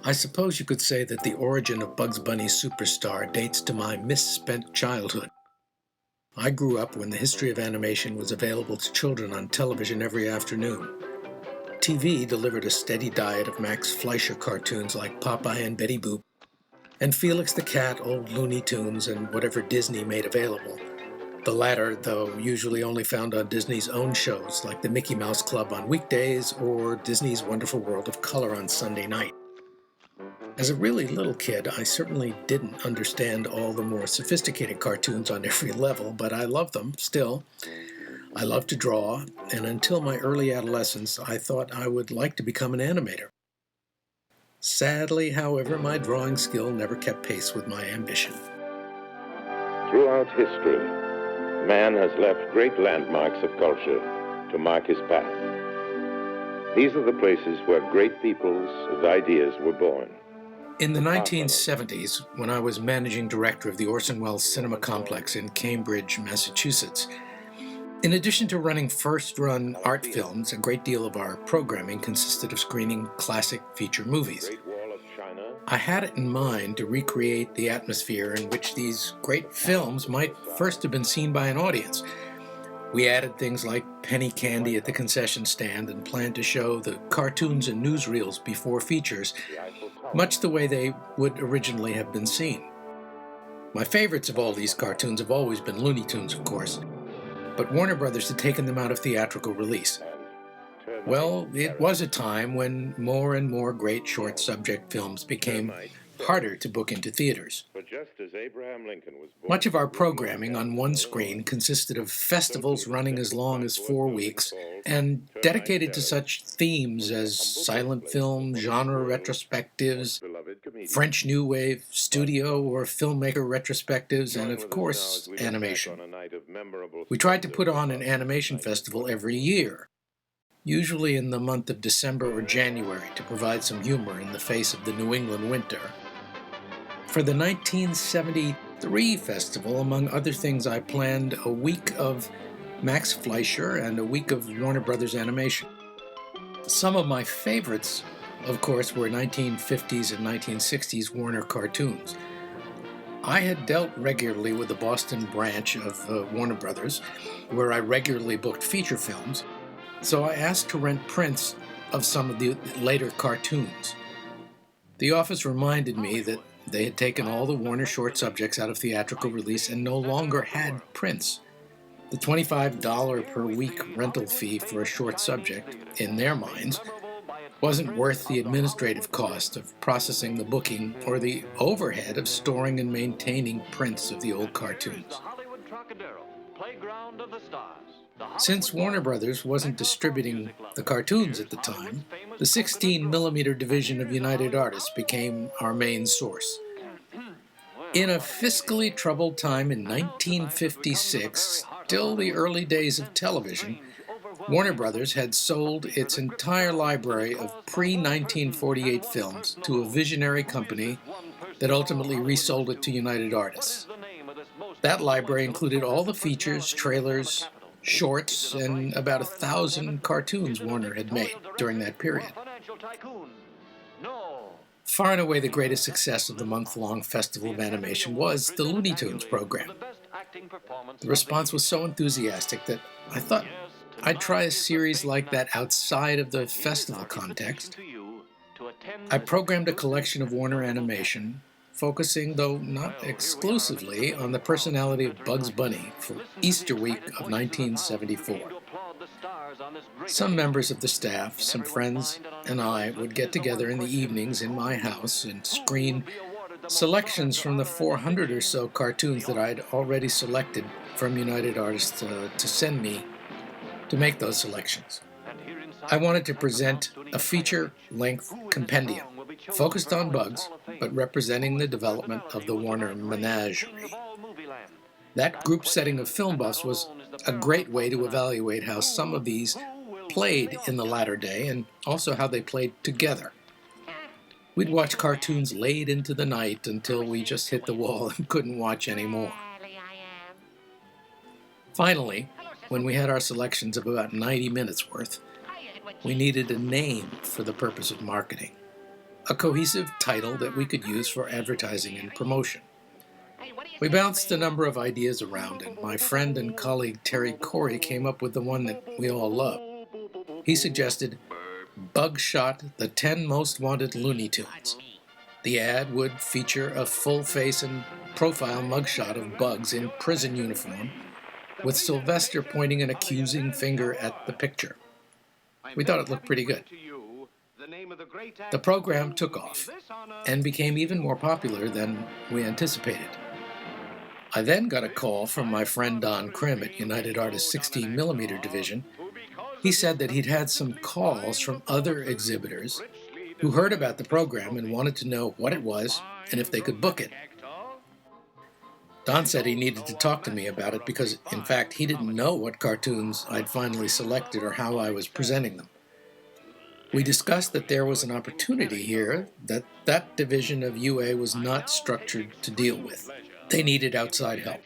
I suppose you could say that the origin of Bugs Bunny's superstar dates to my misspent childhood. I grew up when the history of animation was available to children on television every afternoon. TV delivered a steady diet of Max Fleischer cartoons like Popeye and Betty Boop, and Felix the Cat, old Looney Tunes, and whatever Disney made available. The latter, though, usually only found on Disney's own shows like the Mickey Mouse Club on weekdays or Disney's Wonderful World of Color on Sunday night. As a really little kid, I certainly didn't understand all the more sophisticated cartoons on every level, but I loved them still. I loved to draw, and until my early adolescence, I thought I would like to become an animator. Sadly, however, my drawing skill never kept pace with my ambition. Throughout history, man has left great landmarks of culture to mark his path. These are the places where great peoples and ideas were born. In the 1970s, when I was managing director of the Orson Welles Cinema Complex in Cambridge, Massachusetts, in addition to running first-run art films, a great deal of our programming consisted of screening classic feature movies. I had it in mind to recreate the atmosphere in which these great films might first have been seen by an audience. We added things like penny candy at the concession stand and planned to show the cartoons and newsreels before features, much the way they would originally have been seen. My favorites of all these cartoons have always been Looney Tunes, of course, but Warner Brothers had taken them out of theatrical release. Well, it was a time when more and more great short subject films became harder to book into theaters. Much of our programming on one screen consisted of festivals running as long as 4 weeks and dedicated to such themes as silent film, genre retrospectives, French New Wave, studio or filmmaker retrospectives, and of course, animation. We tried to put on an animation festival every year, usually in the month of December or January, to provide some humor in the face of the New England winter. For the 1973 festival, among other things, I planned a week of Max Fleischer and a week of Warner Brothers animation. Some of my favorites, of course, were 1950s and 1960s Warner cartoons. I had dealt regularly with the Boston branch of Warner Brothers, where I regularly booked feature films, so I asked to rent prints of some of the later cartoons. The office reminded me that they had taken all the Warner short subjects out of theatrical release and no longer had prints. The $25 per week rental fee for a short subject, in their minds, wasn't worth the administrative cost of processing the booking or the overhead of storing and maintaining prints of the old cartoons. Since Warner Brothers wasn't distributing the cartoons at the time, the 16mm division of United Artists became our main source. In a fiscally troubled time in 1956, still the early days of television, Warner Brothers had sold its entire library of pre-1948 films to a visionary company that ultimately resold it to United Artists. That library included all the features, trailers, shorts, and about 1,000 cartoons Warner had made during that period. Far and away the greatest success of the month-long Festival of Animation was the Looney Tunes program. The response was so enthusiastic that I thought I'd try a series like that outside of the festival context. I programmed a collection of Warner animation, focusing, though not exclusively, on the personality of Bugs Bunny for Easter week of 1974. Some members of the staff, some friends, and I would get together in the evenings in my house and screen selections from the 400 or so cartoons that I'd already selected from United Artists to send me to make those selections. I wanted to present a feature-length compendium focused on Bugs, but representing the development of the Warner menagerie. That group setting of film buffs was a great way to evaluate how some of these played in the latter day and also how they played together. We'd watch cartoons late into the night until we just hit the wall and couldn't watch anymore. Finally, when we had our selections of about 90 minutes worth, we needed a name for the purpose of marketing. a cohesive title that we could use for advertising and promotion. We bounced a number of ideas around, and my friend and colleague Terry Corey came up with the one that we all love. He suggested Bugshot, the 10 Most Wanted Looney Tunes. The ad would feature a full face and profile mugshot of Bugs in prison uniform, with Sylvester pointing an accusing finger at the picture. We thought it looked pretty good. The program took off and became even more popular than we anticipated. I then got a call from my friend Don Krim at United Artists' 16mm division. He said that he'd had some calls from other exhibitors who heard about the program and wanted to know what it was and if they could book it. Don said he needed to talk to me about it because, in fact, he didn't know what cartoons I'd finally selected or how I was presenting them. We discussed that there was an opportunity here that division of UA was not structured to deal with. They needed outside help.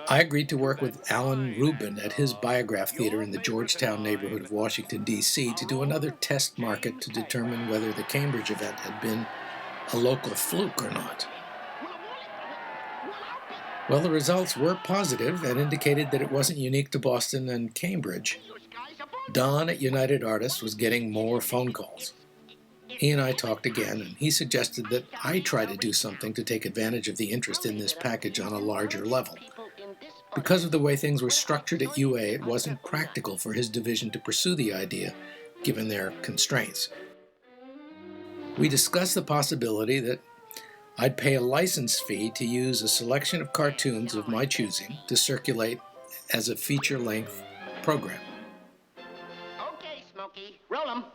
I agreed to work with Alan Rubin at his Biograph Theater in the Georgetown neighborhood of Washington, D.C. to do another test market to determine whether the Cambridge event had been a local fluke or not. Well, the results were positive and indicated that it wasn't unique to Boston and Cambridge. Don at United Artists was getting more phone calls. He and I talked again, and he suggested that I try to do something to take advantage of the interest in this package on a larger level. Because of the way things were structured at UA, it wasn't practical for his division to pursue the idea, given their constraints. We discussed the possibility that I'd pay a license fee to use a selection of cartoons of my choosing to circulate as a feature-length program. Okay, Smokey, roll 'em.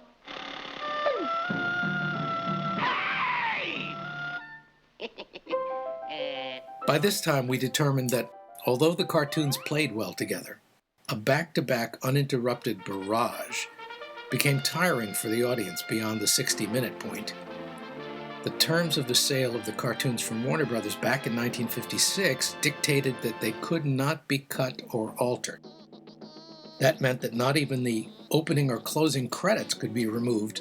By this time, we determined that, although the cartoons played well together, a back-to-back uninterrupted barrage became tiring for the audience beyond the 60-minute point. The terms of the sale of the cartoons from Warner Brothers back in 1956 dictated that they could not be cut or altered. That meant that not even the opening or closing credits could be removed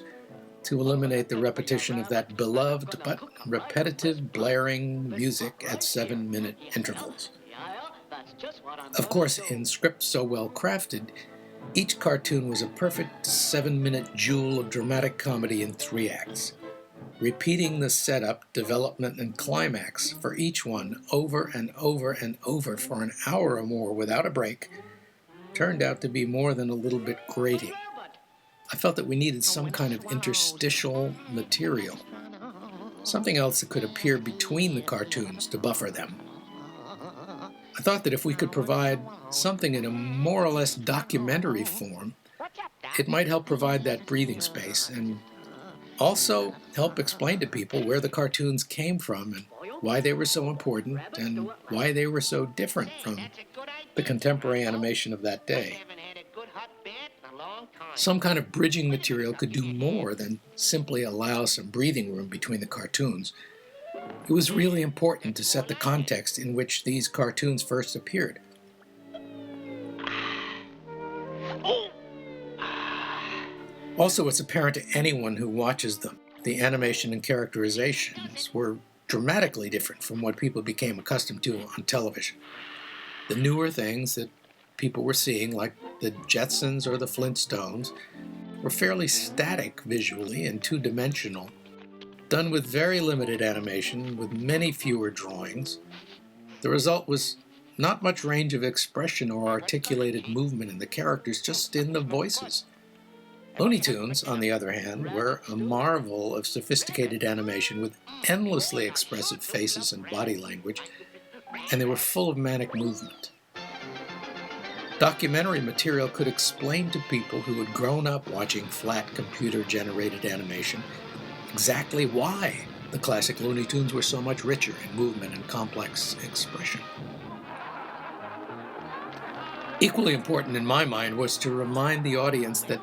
to eliminate the repetition of that beloved but repetitive blaring music at 7-minute intervals. Of course, in scripts so well crafted, each cartoon was a perfect 7-minute jewel of dramatic comedy in 3 acts. Repeating the setup, development, and climax for each one over and over and over for an hour or more without a break turned out to be more than a little bit grating. I felt that we needed some kind of interstitial material, something else that could appear between the cartoons to buffer them. I thought that if we could provide something in a more or less documentary form, it might help provide that breathing space and also help explain to people where the cartoons came from and why they were so important and why they were so different from the contemporary animation of that day. Some kind of bridging material could do more than simply allow some breathing room between the cartoons. It was really important to set the context in which these cartoons first appeared. Also, it's apparent to anyone who watches them, the animation and characterizations were dramatically different from what people became accustomed to on television. The newer things that people were seeing, like the Jetsons or the Flintstones, were fairly static visually and two-dimensional, done with very limited animation, with many fewer drawings. The result was not much range of expression or articulated movement in the characters, just in the voices. Looney Tunes, on the other hand, were a marvel of sophisticated animation with endlessly expressive faces and body language, and they were full of manic movement. Documentary material could explain to people who had grown up watching flat computer-generated animation exactly why the classic Looney Tunes were so much richer in movement and complex expression. Equally important in my mind was to remind the audience that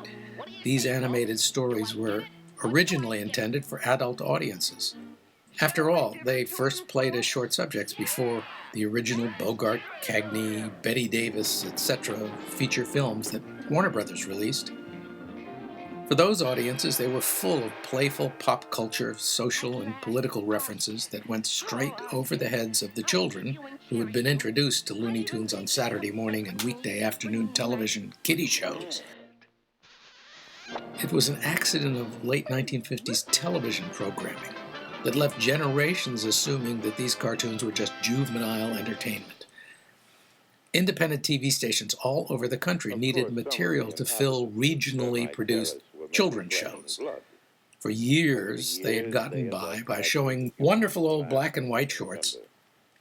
these animated stories were originally intended for adult audiences. After all, they first played as short subjects before the original Bogart, Cagney, Bette Davis, etc. feature films that Warner Brothers released. For those audiences, they were full of playful pop culture, social, and political references that went straight over the heads of the children who had been introduced to Looney Tunes on Saturday morning and weekday afternoon television kiddie shows. It was an accident of late 1950s television programming that left generations assuming that these cartoons were just juvenile entertainment. Independent TV stations all over the country needed material to fill regionally produced children's shows. For years, they had gotten by showing wonderful old black and white shorts,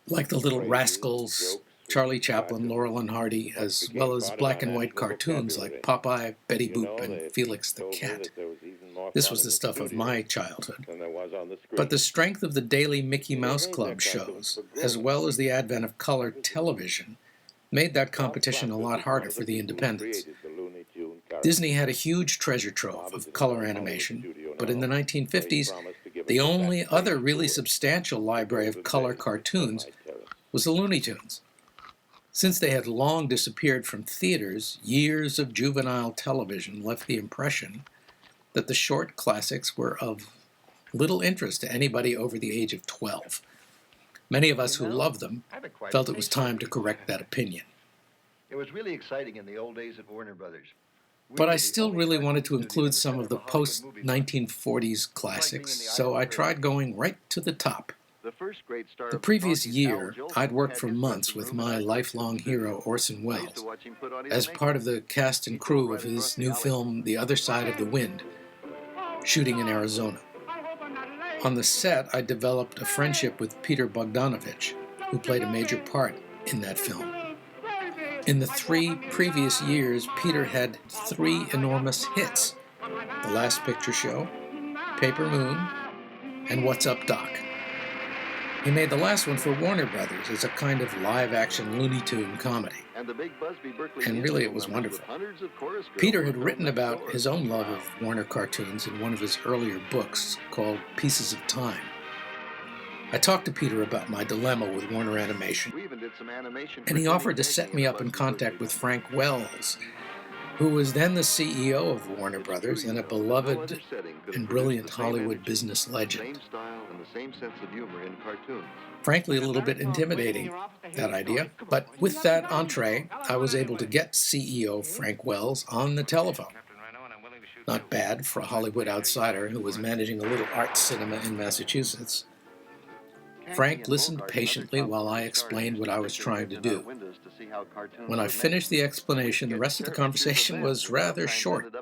like The Little Rascals, Charlie Chaplin, Laurel and Hardy, as well as black and white cartoons like Popeye, Betty Boop, and Felix the Cat. This was the stuff of my childhood. But the strength of the daily Mickey Mouse Club shows, as well as the advent of color television, made that competition a lot harder for the independents. Disney had a huge treasure trove of color animation, but in the 1950s, the only other really substantial library of color cartoons was the Looney Tunes. Since they had long disappeared from theaters, years of juvenile television left the impression that the short classics were of little interest to anybody over the age of 12. Many of us who loved them felt it was time to correct that opinion. It was really exciting in the old days at Warner Brothers. But I still really wanted to include some of the post-1940s classics, so I tried going right to the top. The previous year, I'd worked for months with my lifelong hero Orson Welles as part of the cast and crew of his new film The Other Side of the Wind, shooting in Arizona. On the set, I developed a friendship with Peter Bogdanovich, who played a major part in that film. In the 3 previous years, Peter had 3 enormous hits: The Last Picture Show, Paper Moon, and What's Up, Doc? He made the last one for Warner Brothers as a kind of live-action Looney Tune comedy. And really, it was wonderful. Peter had written about his own love of Warner cartoons in one of his earlier books called Pieces of Time. I talked to Peter about my dilemma with Warner Animation, and he offered to set me up in contact with Frank Wells, who was then the CEO of Warner Brothers and a beloved and brilliant Hollywood business legend. Frankly, a little bit intimidating, that idea, but with that entree, I was able to get CEO Frank Wells on the telephone. Not bad for a Hollywood outsider who was managing a little art cinema in Massachusetts. Frank listened patiently while I explained what I was trying to do. When I finished the explanation, the rest of the conversation was rather short.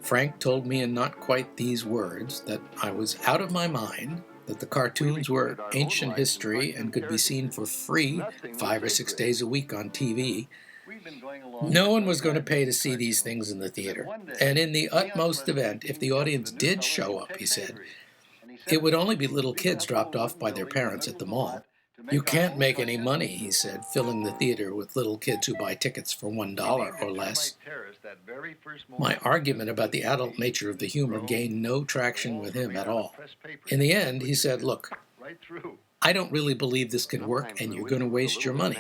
Frank told me in not quite these words that I was out of my mind, that the cartoons were ancient history and could be seen for free 5 or 6 days a week on TV. No one was going to pay to see these things in the theater. And in the utmost event, if the audience did show up, he said, it would only be little kids dropped off by their parents at the mall. You can't make any money, he said, filling the theater with little kids who buy tickets for $1 or less. My argument about the adult nature of the humor gained no traction with him at all. In the end, he said, look, I don't really believe this can work and you're going to waste your money.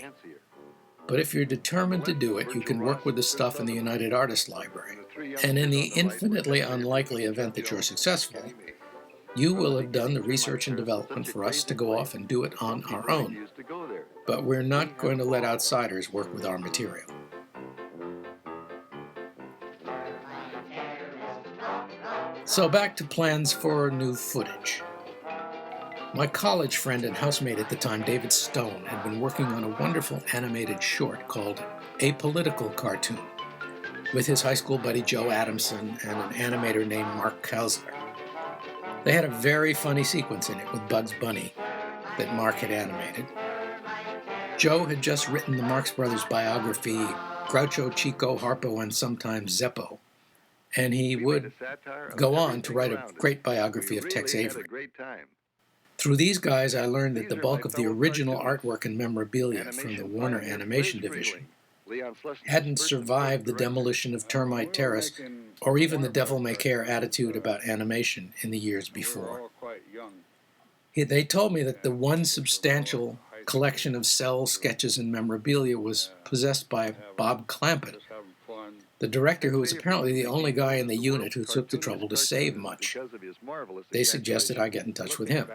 But if you're determined to do it, you can work with the stuff in the United Artists Library. And in the infinitely unlikely event that you're successful, you will have done the research and development for us to go off and do it on our own. But we're not going to let outsiders work with our material. So back to plans for new footage. My college friend and housemate at the time, David Stone, had been working on a wonderful animated short called A Political Cartoon with his high school buddy Joe Adamson and an animator named Mark Kausler. They had a very funny sequence in it with Bugs Bunny that Mark had animated. Joe had just written the Marx Brothers biography, Groucho, Chico, Harpo, and sometimes Zeppo. And he would go on to write a great biography of Tex Avery. Through these guys, I learned that the bulk of the original artwork and memorabilia from the Warner Animation Division hadn't survived the demolition of Termite Terrace or even the devil-may-care attitude about animation in the years before. They told me that the one substantial collection of cell sketches and memorabilia was possessed by Bob Clampett, the director, who was apparently the only guy in the unit who took the trouble to save much. They suggested I get in touch with him.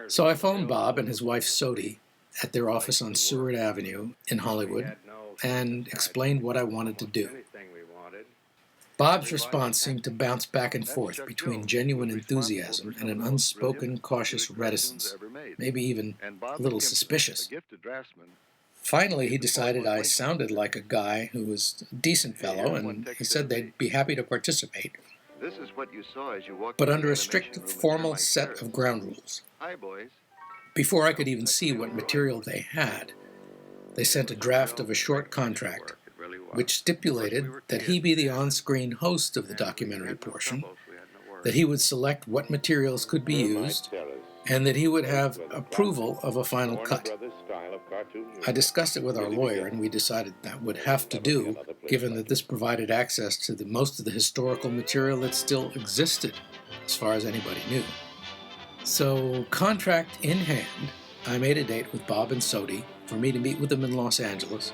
So I phoned Bob and his wife Sodi at their office on Seward Avenue in Hollywood and explained what I wanted to do. Bob's response seemed to bounce back and forth between genuine enthusiasm and an unspoken, cautious reticence, maybe even a little suspicious. Finally, he decided I sounded like a guy who was a decent fellow, and he said they'd be happy to participate, but under a strict, formal set of ground rules. Before I could even see what material they had, they sent a draft of a short contract which stipulated that he be the on-screen host of the documentary portion, that he would select what materials could be used, and that he would have approval of a final cut. I discussed it with our lawyer, and we decided that would have to do, given that this provided access to most of the historical material that still existed, as far as anybody knew. So, contract in hand, I made a date with Bob and Sodi for me to meet with them in Los Angeles,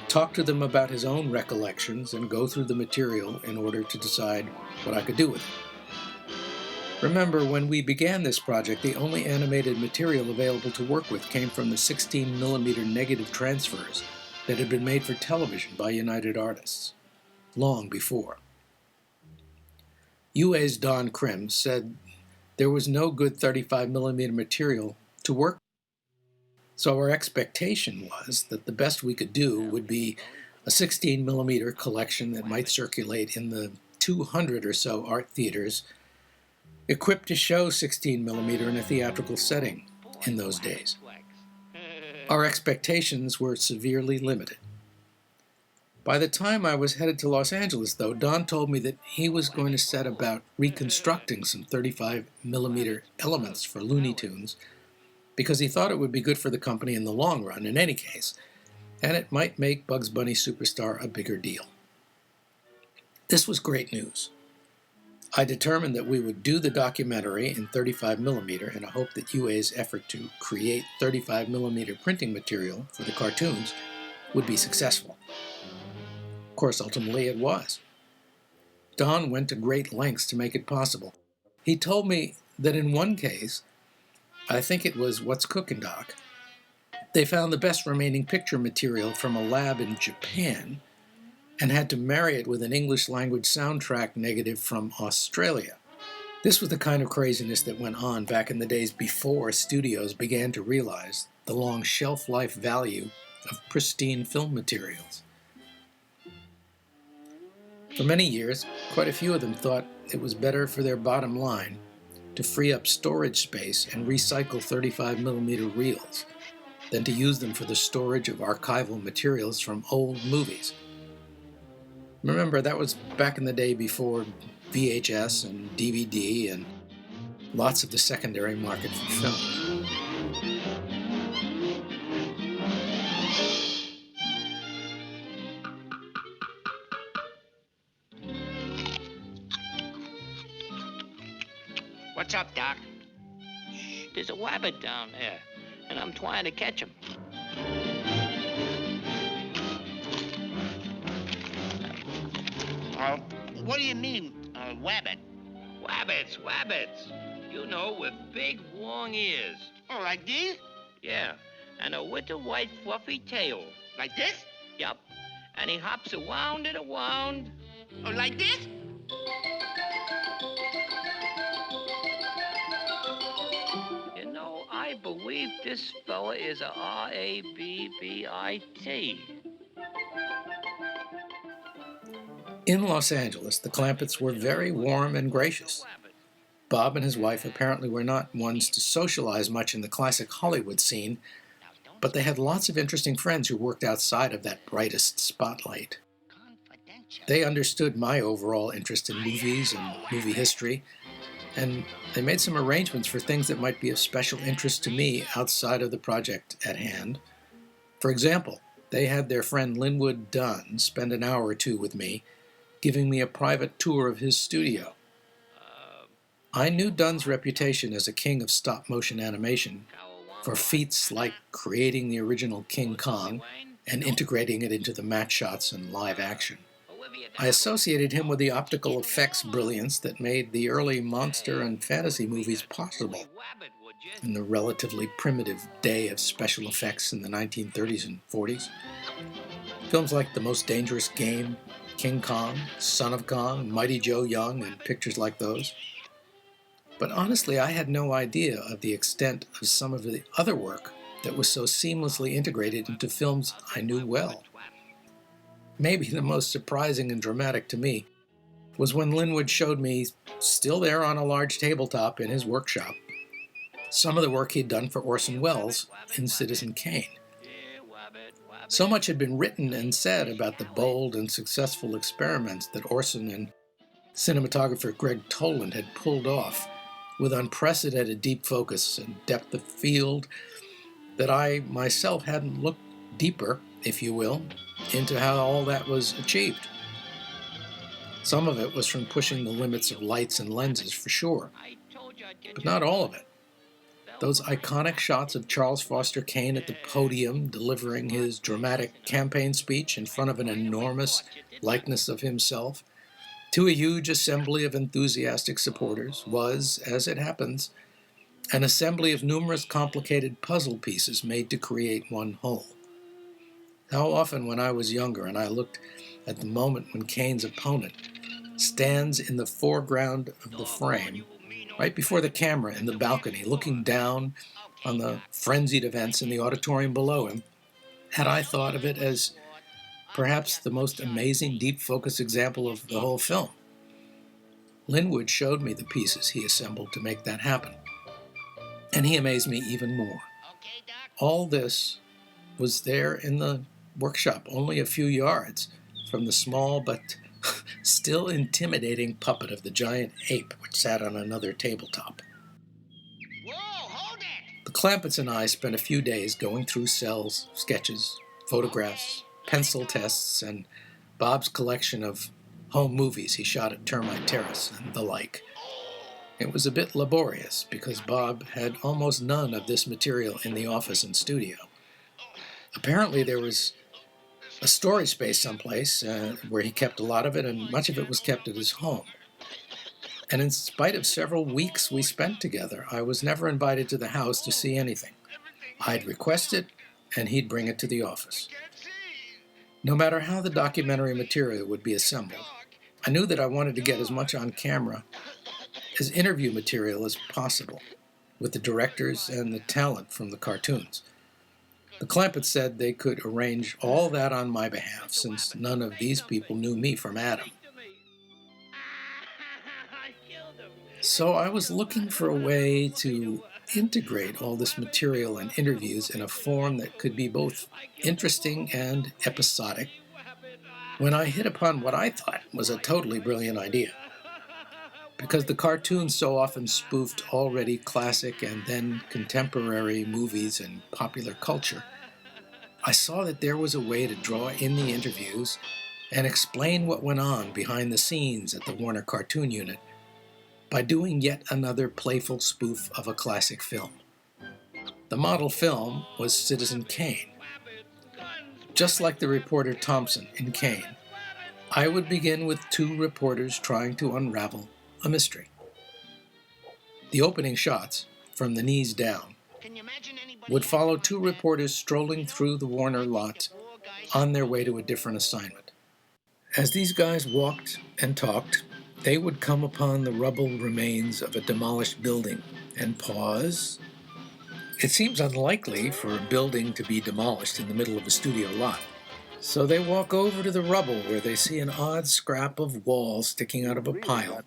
talk to them about his own recollections, and go through the material in order to decide what I could do with it. Remember, when we began this project, the only animated material available to work with came from the 16mm negative transfers that had been made for television by United Artists, long before. UA's Don Krim said there was no good 35mm material to work with. So our expectation was that the best we could do would be a 16mm collection that might circulate in the 200 or so art theaters equipped to show 16mm in a theatrical setting in those days. Our expectations were severely limited. By the time I was headed to Los Angeles, though, Don told me that he was going to set about reconstructing some 35mm elements for Looney Tunes, because he thought it would be good for the company in the long run in any case, and it might make Bugs Bunny Superstar a bigger deal. This was great news. I determined that we would do the documentary in 35mm in a hope that UA's effort to create 35mm printing material for the cartoons would be successful. Of course, ultimately it was. Don went to great lengths to make it possible. He told me that in one case, I think it was What's Cookin' Doc, they found the best remaining picture material from a lab in Japan and had to marry it with an English-language soundtrack negative from Australia. This was the kind of craziness that went on back in the days before studios began to realize the long shelf life value of pristine film materials. For many years, quite a few of them thought it was better for their bottom line to free up storage space and recycle 35mm reels than to use them for the storage of archival materials from old movies. Remember, that was back in the day before VHS and DVD and lots of the secondary market for film. What's up, Doc? Shh, there's a wabbit down there, and I'm trying to catch him. What do you mean, wabbit? Wabbits. You know, with big, long ears. Oh, like these? Yeah, and a little white, fluffy tail. Like this? Yup. And he hops around and around. Oh, like this? You know, I believe this fella is a R-A-B-B-I-T. In Los Angeles, the Clampetts were very warm and gracious. Bob and his wife apparently were not ones to socialize much in the classic Hollywood scene, but they had lots of interesting friends who worked outside of that brightest spotlight. They understood my overall interest in movies and movie history, and they made some arrangements for things that might be of special interest to me outside of the project at hand. For example, they had their friend Linwood Dunn spend an hour or two with me, giving me a private tour of his studio. I knew Dunn's reputation as a king of stop-motion animation for feats like creating the original King Kong and integrating it into the match shots and live action. I associated him with the optical effects brilliance that made the early monster and fantasy movies possible in the relatively primitive day of special effects in the 1930s and 40s. Films like The Most Dangerous Game, King Kong, Son of Kong, Mighty Joe Young, and pictures like those. But honestly, I had no idea of the extent of some of the other work that was so seamlessly integrated into films I knew well. Maybe the most surprising and dramatic to me was when Linwood showed me, still there on a large tabletop in his workshop, some of the work he'd done for Orson Welles in Citizen Kane. So much had been written and said about the bold and successful experiments that Orson and cinematographer Greg Toland had pulled off with unprecedented deep focus and depth of field that I myself hadn't looked deeper, if you will, into how all that was achieved. Some of it was from pushing the limits of lights and lenses, for sure, but not all of it. Those iconic shots of Charles Foster Kane at the podium delivering his dramatic campaign speech in front of an enormous likeness of himself to a huge assembly of enthusiastic supporters was, as it happens, an assembly of numerous complicated puzzle pieces made to create one whole. How often when I was younger and I looked at the moment when Kane's opponent stands in the foreground of the frame, right before the camera in the balcony, looking down on the frenzied events in the auditorium below him, had I thought of it as perhaps the most amazing deep focus example of the whole film. Linwood showed me the pieces he assembled to make that happen, and he amazed me even more. All this was there in the workshop, only a few yards from the small but still intimidating puppet of the giant ape which sat on another tabletop. Whoa, hold it! The Clampetts and I spent a few days going through cells, sketches, photographs, pencil tests, and Bob's collection of home movies he shot at Termite Terrace and the like. It was a bit laborious because Bob had almost none of this material in the office and studio. Apparently there was a storage space someplace where he kept a lot of it, and much of it was kept at his home. And in spite of several weeks we spent together, I was never invited to the house to see anything. I'd request it, and he'd bring it to the office. No matter how the documentary material would be assembled, I knew that I wanted to get as much on camera as interview material as possible with the directors and the talent from the cartoons. The Clampetts said they could arrange all that on my behalf, since none of these people knew me from Adam. So I was looking for a way to integrate all this material and interviews in a form that could be both interesting and episodic, when I hit upon what I thought was a totally brilliant idea. Because the cartoons so often spoofed already classic and then contemporary movies and popular culture, I saw that there was a way to draw in the interviews and explain what went on behind the scenes at the Warner Cartoon Unit by doing yet another playful spoof of a classic film. The model film was Citizen Kane. Just like the reporter Thompson in Kane, I would begin with two reporters trying to unravel a mystery. The opening shots, from the knees down, would follow two reporters strolling through the Warner lot on their way to a different assignment. As these guys walked and talked, they would come upon the rubble remains of a demolished building and pause. It seems unlikely for a building to be demolished in the middle of a studio lot. So they walk over to the rubble where they see an odd scrap of wall sticking out of a pile,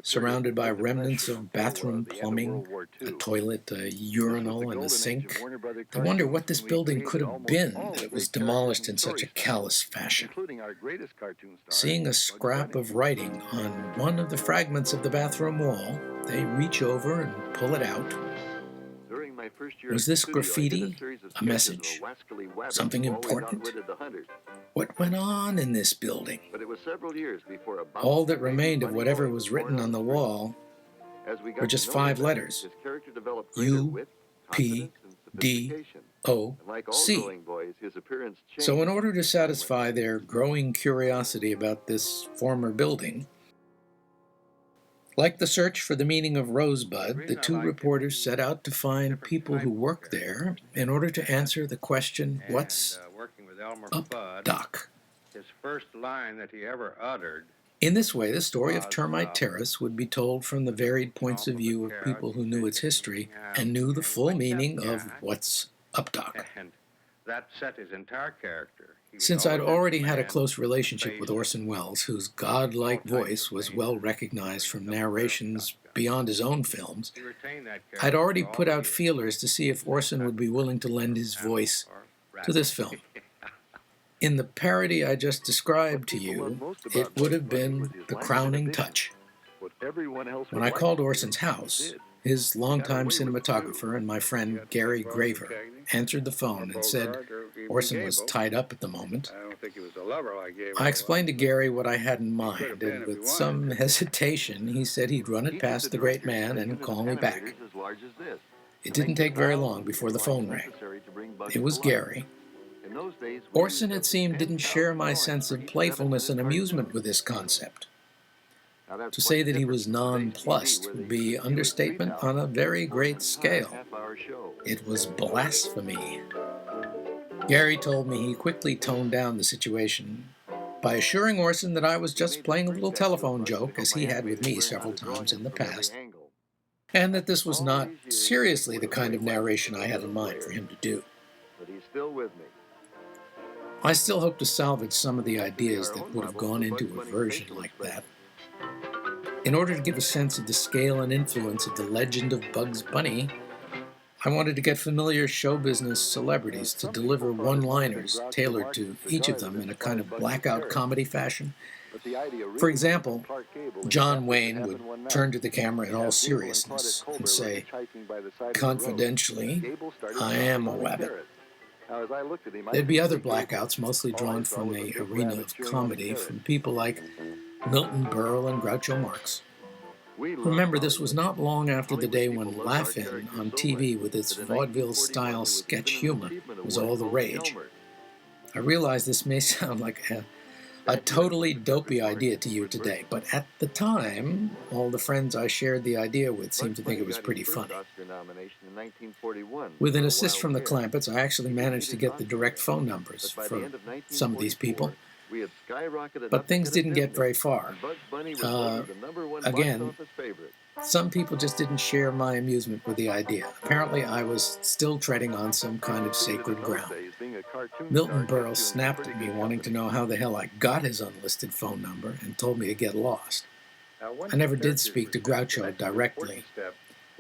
surrounded by remnants of bathroom plumbing, a toilet, a urinal, and a sink. They wonder what this building could have been that was demolished in such a callous fashion. Seeing a scrap of writing on one of the fragments of the bathroom wall, they reach over and pull it out. Was this graffiti? A message? Something important? What went on in this building? All that remained of whatever was written on the wall were just 5 letters. U, P, D-O-C. So in order to satisfy their growing curiosity about this former building, like the search for the meaning of Rosebud, the two reporters set out to find people who work there in order to answer the question, what's up, Doc? His first line that he ever uttered. In this way, the story of Termite Terrace would be told from the varied points of view of people who knew its history and knew the full meaning of what's up, Doc. And that set his entire character. Since I'd already had a close relationship with Orson Welles, whose godlike voice was well recognized from narrations beyond his own films, I'd already put out feelers to see if Orson would be willing to lend his voice to this film. In the parody I just described to you, it would have been the crowning touch. When I called Orson's house, his longtime cinematographer and my friend Gary Graver answered the phone and said Orson was tied up at the moment. I explained to Gary what I had in mind, and with some hesitation, he said he'd run it past the great man and call me back. It didn't take very long before the phone rang. It was Gary. Orson, it seemed, didn't share my sense of playfulness and amusement with this concept. To say that he was nonplussed would be understatement on a very great scale. It was blasphemy. Gary told me he quickly toned down the situation by assuring Orson that I was just playing a little telephone joke, as he had with me several times in the past, and that this was not seriously the kind of narration I had in mind for him to do. But he's still with me. I still hope to salvage some of the ideas that would have gone into a version like that. In order to give a sense of the scale and influence of the legend of Bugs Bunny, I wanted to get familiar show business celebrities to deliver one-liners tailored to each of them in a kind of blackout comedy fashion. For example, John Wayne would turn to the camera in all seriousness and say, "Confidentially, I am a wabbit." There'd be other blackouts, mostly drawn from the arena of comedy, from people like Milton Berle and Groucho Marx. Remember, this was not long after the day when Laugh-In on TV with its vaudeville-style sketch humor was all the rage. I realize this may sound like a totally dopey idea to you today, but at the time, all the friends I shared the idea with seemed to think it was pretty funny. With an assist from the Clampetts, I actually managed to get the direct phone numbers for some of these people, but things didn't get very far. Again, some people just didn't share my amusement with the idea. Apparently, I was still treading on some kind of sacred ground. Milton Berle snapped at me, wanting to know how the hell I got his unlisted phone number, and told me to get lost. I never did speak to Groucho directly.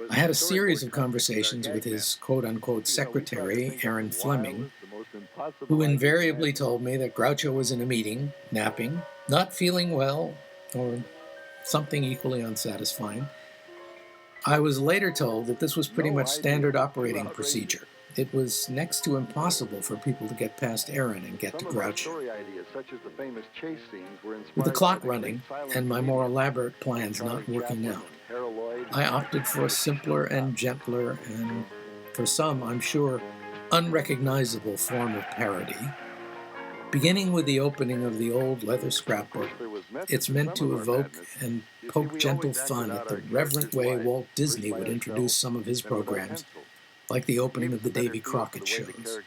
I had a series of conversations with his quote-unquote secretary, Aaron Fleming, who invariably told me that Groucho was in a meeting, napping, not feeling well, or something equally unsatisfying. I was later told that this was pretty much standard operating procedure. It was next to impossible for people to get past Aaron and get to Groucho. With the clock running and my more elaborate plans not working out, I opted for a simpler and gentler and, for some, I'm sure, unrecognizable form of parody. Beginning with the opening of the old leather scrapbook, it's meant to evoke and poke gentle fun at the reverent way Walt Disney would introduce some of his programs, like the opening of the Davy Crockett shows.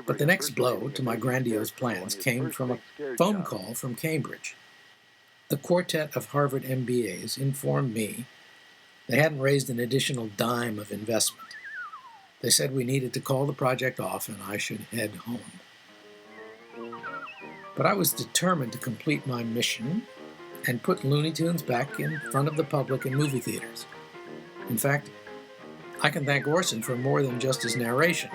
But the next blow to my grandiose plans came from a phone call from Cambridge. The quartet of Harvard MBAs informed me they hadn't raised an additional dime of investment. They said we needed to call the project off and I should head home. But I was determined to complete my mission and put Looney Tunes back in front of the public in movie theaters. In fact, I can thank Orson for more than just his narration.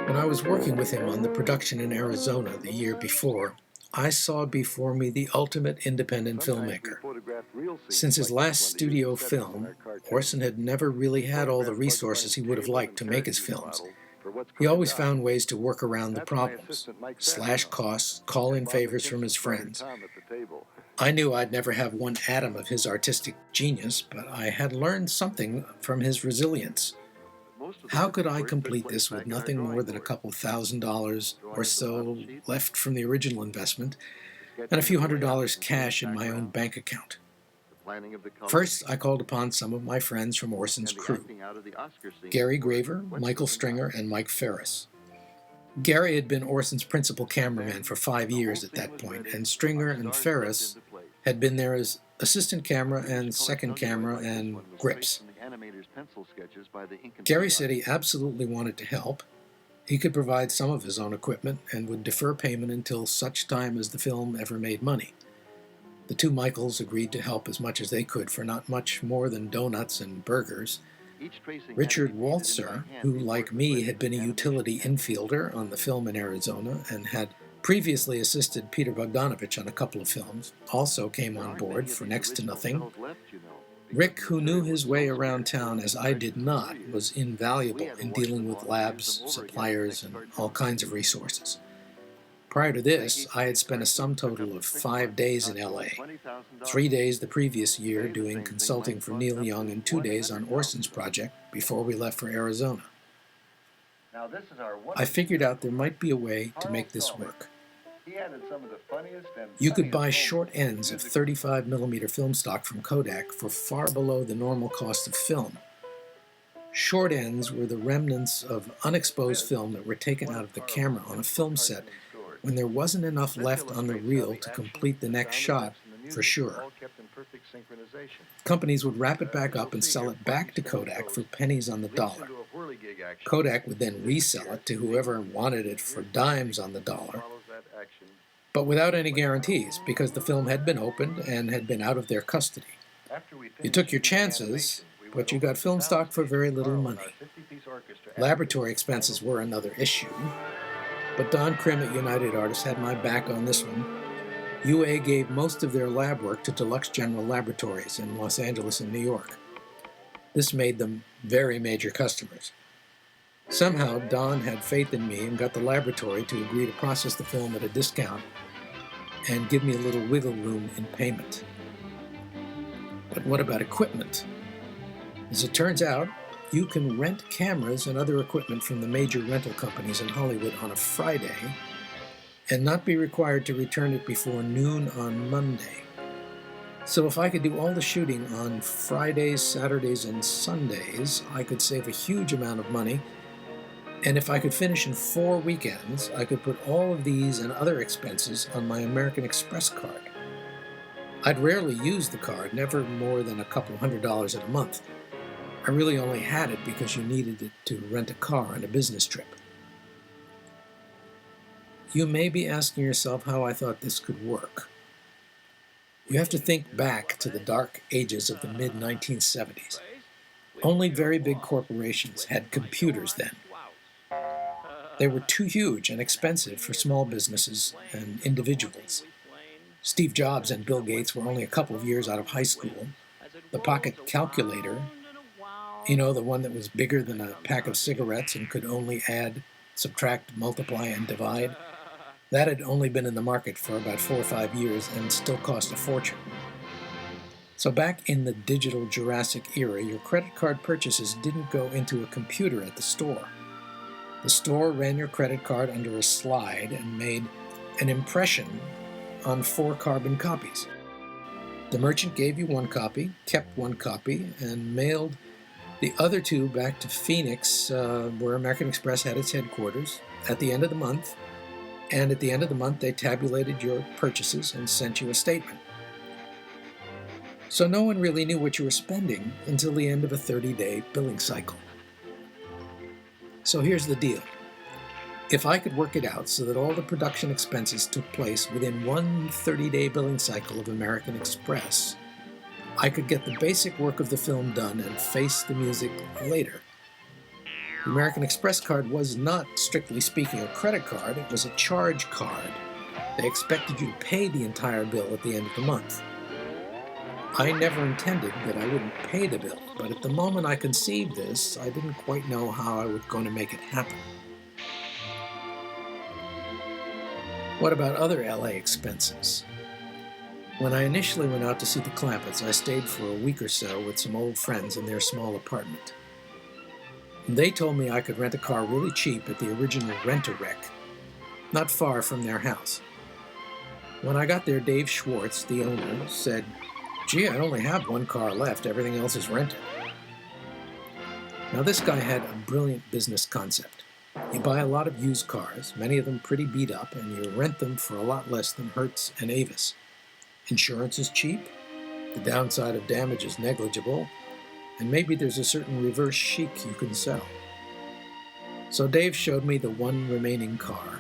When I was working with him on the production in Arizona the year before, I saw before me the ultimate independent filmmaker. Since his last studio film, Orson had never really had all the resources he would have liked to make his films, He always found ways to work around the problems, slash costs, call in favors from his friends. I knew I'd never have one atom of his artistic genius, but I had learned something from his resilience. How could I complete this with nothing more than a couple $1,000 or so left from the original investment and a few $100s cash in my own bank account? First, I called upon some of my friends from Orson's crew, Gary Graver, Michael Stringer, and Mike Ferris. Gary had been Orson's principal cameraman for 5 years at that point, and Stringer and Ferris had been there as assistant camera and second camera and grips. Gary said he absolutely wanted to help. He could provide some of his own equipment and would defer payment until such time as the film ever made money. The two Michaels agreed to help as much as they could for not much more than donuts and burgers. Richard Waltzer, who like me had been a utility infielder on the film in Arizona and had previously assisted Peter Bogdanovich on a couple of films, also came on board for next to nothing. Rick, who knew his way around town as I did not, was invaluable in dealing with labs, suppliers, and all kinds of resources. Prior to this, I had spent a sum total of 5 days in LA, 3 days the previous year doing consulting for Neil Young and 2 days on Orson's project before we left for Arizona. I figured out there might be a way to make this work. You could buy short ends of 35mm film stock from Kodak for far below the normal cost of film. Short ends were the remnants of unexposed film that were taken out of the camera on a film set when there wasn't enough left on the reel to complete the next shot for sure. Companies would wrap it back up and sell it back to Kodak for pennies on the dollar. Kodak would then resell it to whoever wanted it for dimes on the dollar, but without any guarantees because the film had been opened and had been out of their custody. You took your chances, but you got film stock for very little money. Laboratory expenses were another issue. But Don Krim at United Artists had my back on this one. UA gave most of their lab work to Deluxe General Laboratories in Los Angeles and New York. This made them very major customers. Somehow, Don had faith in me and got the laboratory to agree to process the film at a discount and give me a little wiggle room in payment. But what about equipment? As it turns out, you can rent cameras and other equipment from the major rental companies in Hollywood on a Friday and not be required to return it before noon on Monday. So if I could do all the shooting on Fridays, Saturdays, and Sundays, I could save a huge amount of money. And if I could finish in 4 weekends, I could put all of these and other expenses on my American Express card. I'd rarely use the card, never more than a couple $100s a month. I really only had it because you needed it to rent a car on a business trip. You may be asking yourself how I thought this could work. You have to think back to the dark ages of the mid-1970s. Only very big corporations had computers then. They were too huge and expensive for small businesses and individuals. Steve Jobs and Bill Gates were only a couple of years out of high school. The pocket calculator, you know, the one that was bigger than a pack of cigarettes and could only add, subtract, multiply, and divide, that had only been in the market for about 4 or 5 years and still cost a fortune. So back in the digital Jurassic era, your credit card purchases didn't go into a computer at the store. The store ran your credit card under a slide and made an impression on 4 carbon copies. The merchant gave you 1 copy, kept 1 copy, and mailed the other 2 back to Phoenix, where American Express had its headquarters, at the end of the month. And at the end of the month, they tabulated your purchases and sent you a statement. So no one really knew what you were spending until the end of a 30-day billing cycle. So here's the deal. If I could work it out so that all the production expenses took place within one 30-day billing cycle of American Express, I could get the basic work of the film done and face the music later. The American Express card was not, strictly speaking, a credit card. It was a charge card. They expected you to pay the entire bill at the end of the month. I never intended that I wouldn't pay the bill, but at the moment I conceived this, I didn't quite know how I was going to make it happen. What about other LA expenses? When I initially went out to see the Clampetts, I stayed for a week or so with some old friends in their small apartment. They told me I could rent a car really cheap at the original Rent-A-Wreck, not far from their house. When I got there, Dave Schwartz, the owner, said, "Gee, I only have one car left. Everything else is rented." Now, this guy had a brilliant business concept. You buy a lot of used cars, many of them pretty beat up, and you rent them for a lot less than Hertz and Avis. Insurance is cheap, the downside of damage is negligible, and maybe there's a certain reverse chic you can sell. So Dave showed me the one remaining car.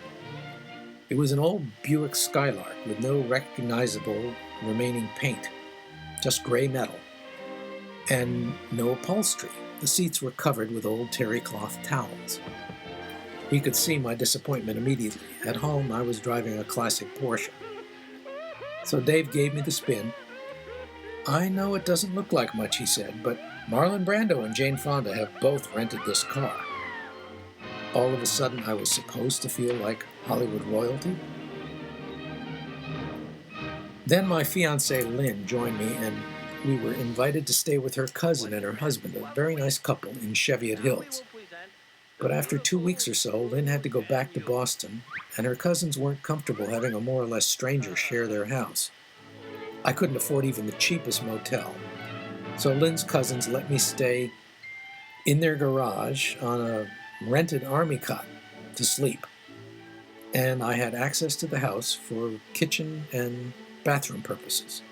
It was an old Buick Skylark with no recognizable remaining paint, just gray metal, and no upholstery. The seats were covered with old terry cloth towels. He could see my disappointment immediately. At home, I was driving a classic Porsche. So Dave gave me the spin. "I know it doesn't look like much," he said, "but Marlon Brando and Jane Fonda have both rented this car." All of a sudden, I was supposed to feel like Hollywood royalty. Then my fiancée Lynn joined me, and we were invited to stay with her cousin and her husband, a very nice couple in Cheviot Hills. But after 2 weeks or so, Lynn had to go back to Boston, and her cousins weren't comfortable having a more or less stranger share their house. I couldn't afford even the cheapest motel, so Lynn's cousins let me stay in their garage on a rented army cot to sleep, and I had access to the house for kitchen and bathroom purposes.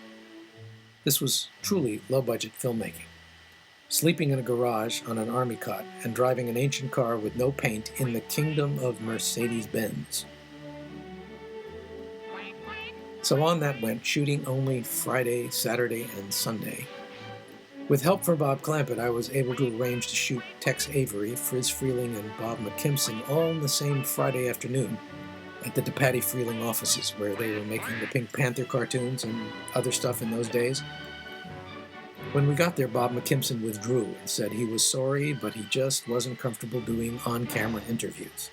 This was truly low-budget filmmaking. Sleeping in a garage on an army cot and driving an ancient car with no paint in the kingdom of Mercedes-Benz. So on that went, shooting only Friday, Saturday, and Sunday. With help from Bob Clampett, I was able to arrange to shoot Tex Avery, Friz Freleng, and Bob McKimson all on the same Friday afternoon at the DePatie Freleng offices, where they were making the Pink Panther cartoons and other stuff in those days. When we got there, Bob McKimson withdrew and said he was sorry, but he just wasn't comfortable doing on-camera interviews.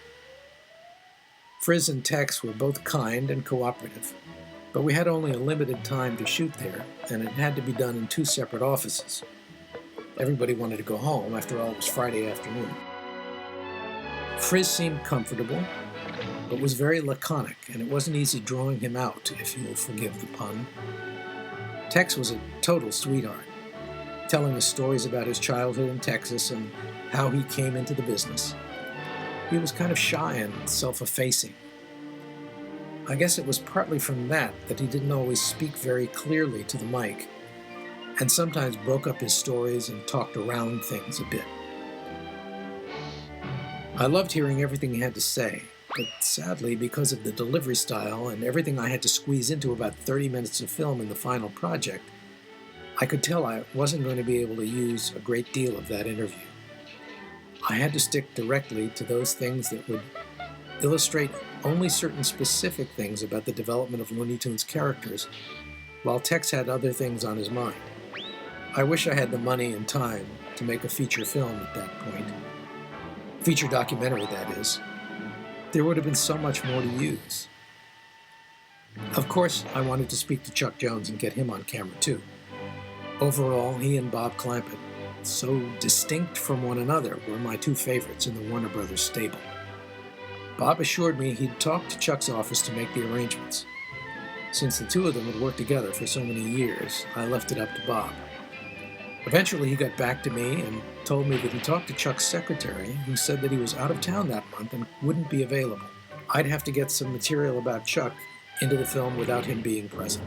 Friz and Tex were both kind and cooperative, but we had only a limited time to shoot there, and it had to be done in 2 separate offices. Everybody wanted to go home. After all, it was Friday afternoon. Friz seemed comfortable, but was very laconic, and it wasn't easy drawing him out, if you'll forgive the pun. Tex was a total sweetheart, telling us stories about his childhood in Texas and how he came into the business. He was kind of shy and self-effacing. I guess it was partly from that he didn't always speak very clearly to the mic, and sometimes broke up his stories and talked around things a bit. I loved hearing everything he had to say, but sadly, because of the delivery style and everything I had to squeeze into about 30 minutes of film in the final project, I could tell I wasn't going to be able to use a great deal of that interview. I had to stick directly to those things that would illustrate only certain specific things about the development of Looney Tunes characters, while Tex had other things on his mind. I wish I had the money and time to make a feature film at that point. Feature documentary, that is. There would have been so much more to use. Of course, I wanted to speak to Chuck Jones and get him on camera too. Overall, he and Bob Clampett, so distinct from one another, were my 2 favorites in the Warner Brothers stable. Bob assured me he'd talk to Chuck's office to make the arrangements. Since the 2 of them had worked together for so many years, I left it up to Bob. Eventually, he got back to me and told me that he talked to Chuck's secretary, who said that he was out of town that month and wouldn't be available. I'd have to get some material about Chuck into the film without him being present.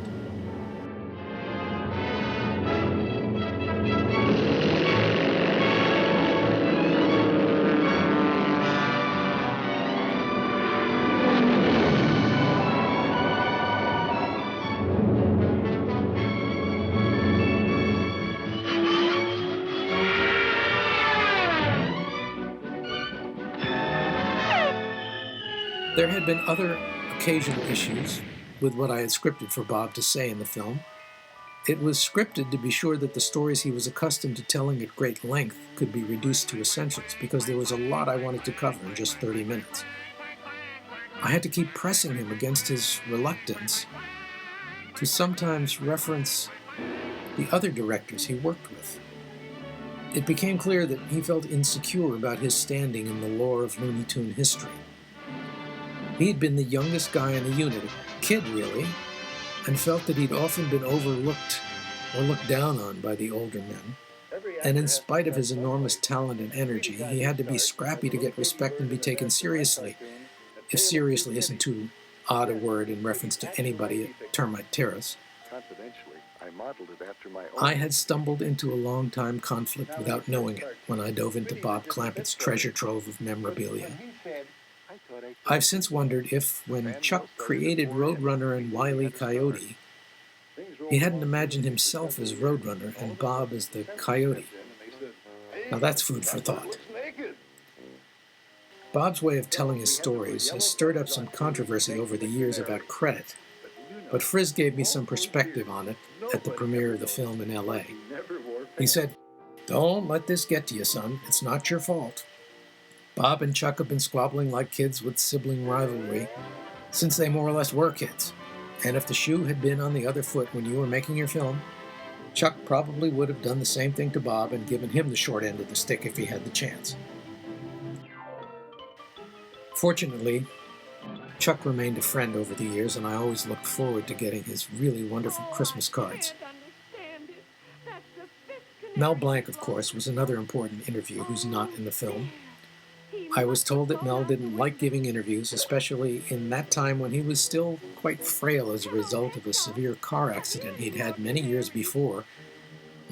There had been other occasional issues with what I had scripted for Bob to say in the film. It was scripted to be sure that the stories he was accustomed to telling at great length could be reduced to essentials, because there was a lot I wanted to cover in just 30 minutes. I had to keep pressing him against his reluctance to sometimes reference the other directors he worked with. It became clear that he felt insecure about his standing in the lore of Looney Tune history. He'd been the youngest guy in the unit, a kid really, and felt that he'd often been overlooked or looked down on by the older men. And in spite of his enormous talent and energy, he had to be scrappy to get respect and be taken seriously, if seriously isn't too odd a word in reference to anybody at Termite Terrace. I had stumbled into a long-time conflict without knowing it when I dove into Bob Clampett's treasure trove of memorabilia. I've since wondered if, when Chuck created Roadrunner and Wile E. Coyote, he hadn't imagined himself as Roadrunner and Bob as the Coyote. Now that's food for thought. Bob's way of telling his stories has stirred up some controversy over the years about credit, but Friz gave me some perspective on it at the premiere of the film in L.A. He said, "Don't let this get to you, son. It's not your fault. Bob and Chuck have been squabbling like kids with sibling rivalry since they more or less were kids. And if the shoe had been on the other foot when you were making your film, Chuck probably would have done the same thing to Bob and given him the short end of the stick if he had the chance." Fortunately, Chuck remained a friend over the years, and I always looked forward to getting his really wonderful Christmas cards. Mel Blanc, of course, was another important interview who's not in the film. I was told that Mel didn't like giving interviews, especially in that time when he was still quite frail as a result of a severe car accident he'd had many years before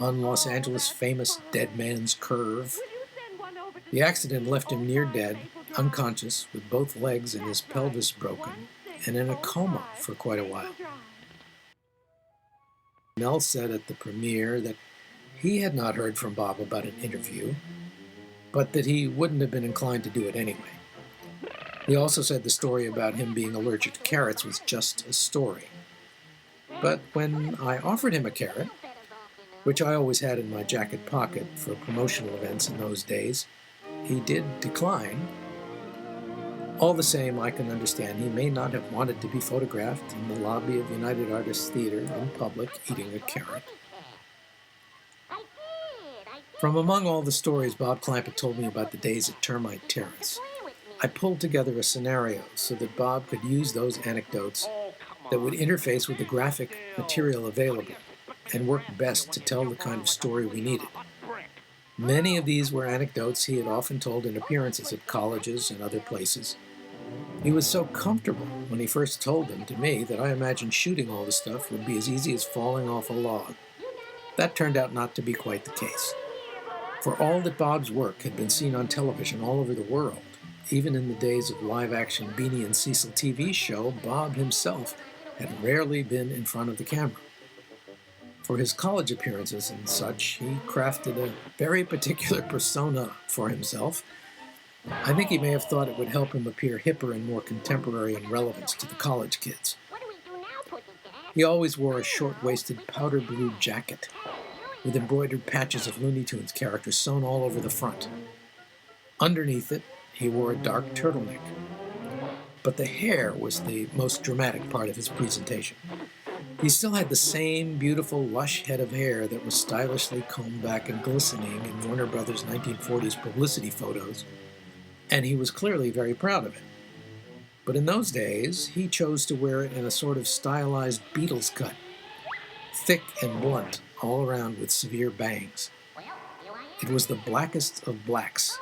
on Los Angeles' famous Dead Man's Curve. The accident left him near dead, unconscious, with both legs and his pelvis broken, and in a coma for quite a while. Mel said at the premiere that he had not heard from Bob about an interview, but that he wouldn't have been inclined to do it anyway. He also said the story about him being allergic to carrots was just a story. But when I offered him a carrot, which I always had in my jacket pocket for promotional events in those days, he did decline. All the same, I can understand he may not have wanted to be photographed in the lobby of United Artists Theater in public eating a carrot. From among all the stories Bob Clampett told me about the days at Termite Terrace, I pulled together a scenario so that Bob could use those anecdotes that would interface with the graphic material available and work best to tell the kind of story we needed. Many of these were anecdotes he had often told in appearances at colleges and other places. He was so comfortable when he first told them to me that I imagined shooting all the stuff would be as easy as falling off a log. That turned out not to be quite the case. For all that Bob's work had been seen on television all over the world, even in the days of live-action Beanie and Cecil TV show, Bob himself had rarely been in front of the camera. For his college appearances and such, he crafted a very particular persona for himself. I think he may have thought it would help him appear hipper and more contemporary in relevance to the college kids. He always wore a short-waisted powder blue jacket with embroidered patches of Looney Tunes characters sewn all over the front. Underneath it, he wore a dark turtleneck. But the hair was the most dramatic part of his presentation. He still had the same beautiful, lush head of hair that was stylishly combed back and glistening in Warner Brothers' 1940s publicity photos, and he was clearly very proud of it. But in those days, he chose to wear it in a sort of stylized Beatles cut, thick and blunt, all around with severe bangs. It was the blackest of blacks,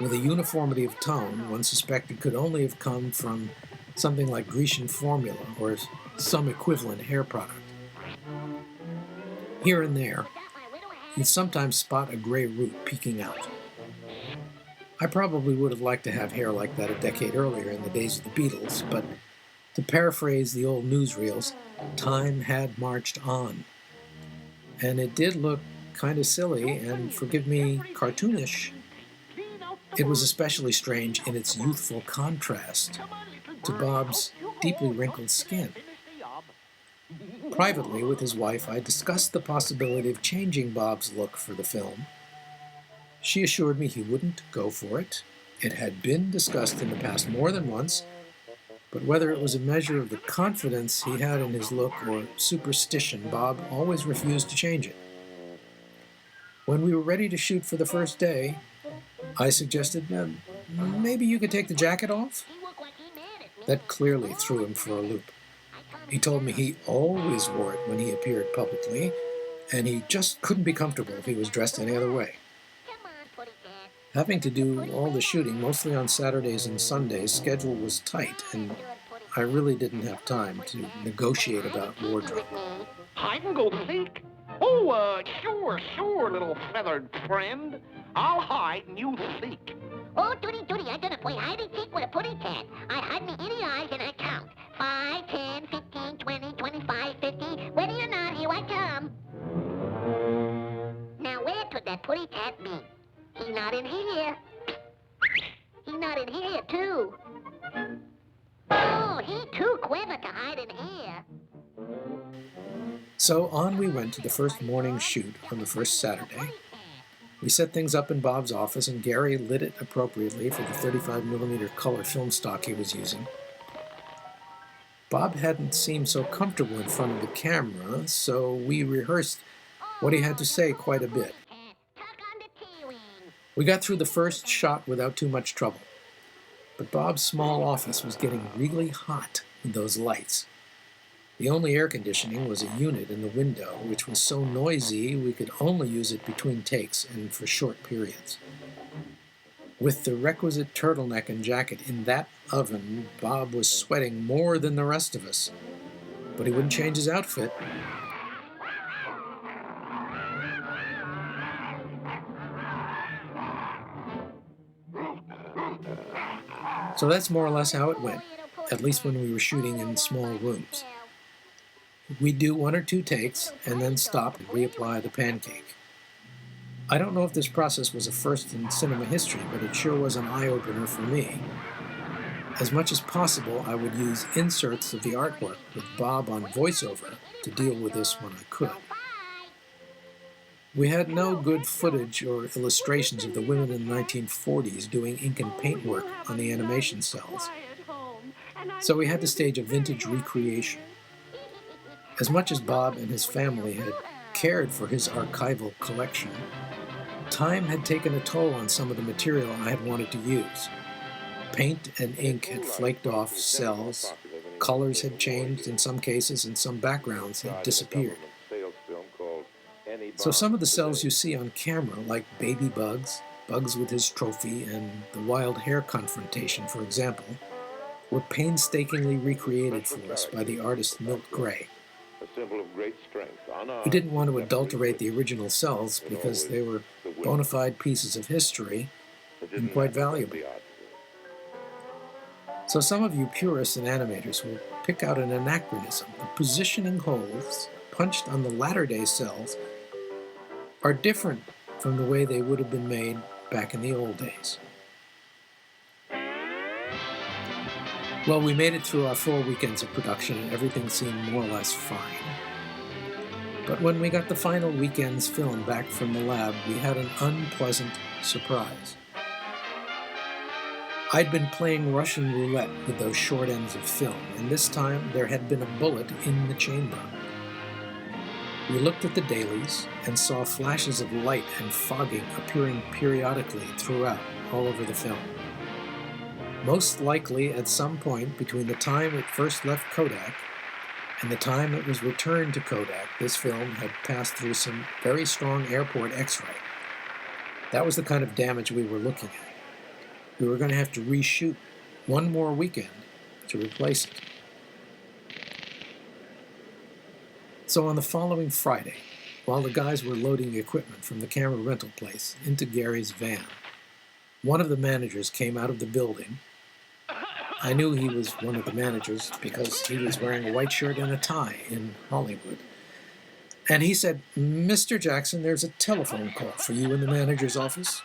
with a uniformity of tone one suspected could only have come from something like Grecian formula or some equivalent hair product. Here and there, you'd sometimes spot a gray root peeking out. I probably would have liked to have hair like that a decade earlier in the days of the Beatles, but to paraphrase the old newsreels, time had marched on. And it did look kind of silly and, forgive me, cartoonish. It was especially strange in its youthful contrast to Bob's deeply wrinkled skin. Privately, with his wife, I discussed the possibility of changing Bob's look for the film. She assured me he wouldn't go for it. It had been discussed in the past more than once, but whether it was a measure of the confidence he had in his look or superstition, Bob always refused to change it. When we were ready to shoot for the first day, I suggested, maybe you could take the jacket off? That clearly threw him for a loop. He told me he always wore it when he appeared publicly, and he just couldn't be comfortable if he was dressed any other way. Having to do all the shooting, mostly on Saturdays and Sundays, schedule was tight, and I really didn't have time to negotiate about wardrobe. Hide and go seek? Oh, sure, little feathered friend. I'll hide and you seek. Oh, Tootie, I'm gonna play hide and seek with a putty cat. I hide me in the eyes and I count. 5, 10, 15, 20, 25, 50. Ready or not, here I come. Now, where could that putty cat be? He's not in here. He's not in here, too. Oh, he's too clever to hide in here. So on we went to the first morning shoot on the first Saturday. We set things up in Bob's office, and Gary lit it appropriately for the 35mm color film stock he was using. Bob hadn't seemed so comfortable in front of the camera, so we rehearsed what he had to say quite a bit. We got through the first shot without too much trouble, but Bob's small office was getting really hot with those lights. The only air conditioning was a unit in the window, which was so noisy we could only use it between takes and for short periods. With the requisite turtleneck and jacket in that oven, Bob was sweating more than the rest of us, but he wouldn't change his outfit. So that's more or less how it went, at least when we were shooting in small rooms. We'd do 1 or 2 takes and then stop and reapply the pancake. I don't know if this process was a first in cinema history, but it sure was an eye-opener for me. As much as possible, I would use inserts of the artwork with Bob on voiceover to deal with this when I could. We had no good footage or illustrations of the women in the 1940s doing ink and paint work on the animation cells, so we had to stage a vintage recreation. As much as Bob and his family had cared for his archival collection, time had taken a toll on some of the material I had wanted to use. Paint and ink had flaked off cells, colors had changed in some cases, and some backgrounds had disappeared. So some of the cells you see on camera, like Baby Bugs, Bugs with his trophy, and the wild hair confrontation, for example, were painstakingly recreated for us by the artist Milt Gray. We didn't want to adulterate the original cells because they were bona fide pieces of history and quite valuable. So some of you purists and animators will pick out an anachronism. The positioning holes punched on the latter-day cells are different from the way they would have been made back in the old days. Well, we made it through our 4 weekends of production and everything seemed more or less fine. But when we got the final weekend's film back from the lab, we had an unpleasant surprise. I'd been playing Russian roulette with those short ends of film, and this time there had been a bullet in the chamber. We looked at the dailies and saw flashes of light and fogging appearing periodically throughout, all over the film. Most likely at some point between the time it first left Kodak and the time it was returned to Kodak, this film had passed through some very strong airport X-ray. That was the kind of damage we were looking at. We were going to have to reshoot 1 more weekend to replace it. So on the following Friday, while the guys were loading the equipment from the camera rental place into Gary's van, one of the managers came out of the building. I knew he was one of the managers because he was wearing a white shirt and a tie in Hollywood. And he said, "Mr. Jackson, there's a telephone call for you in the manager's office."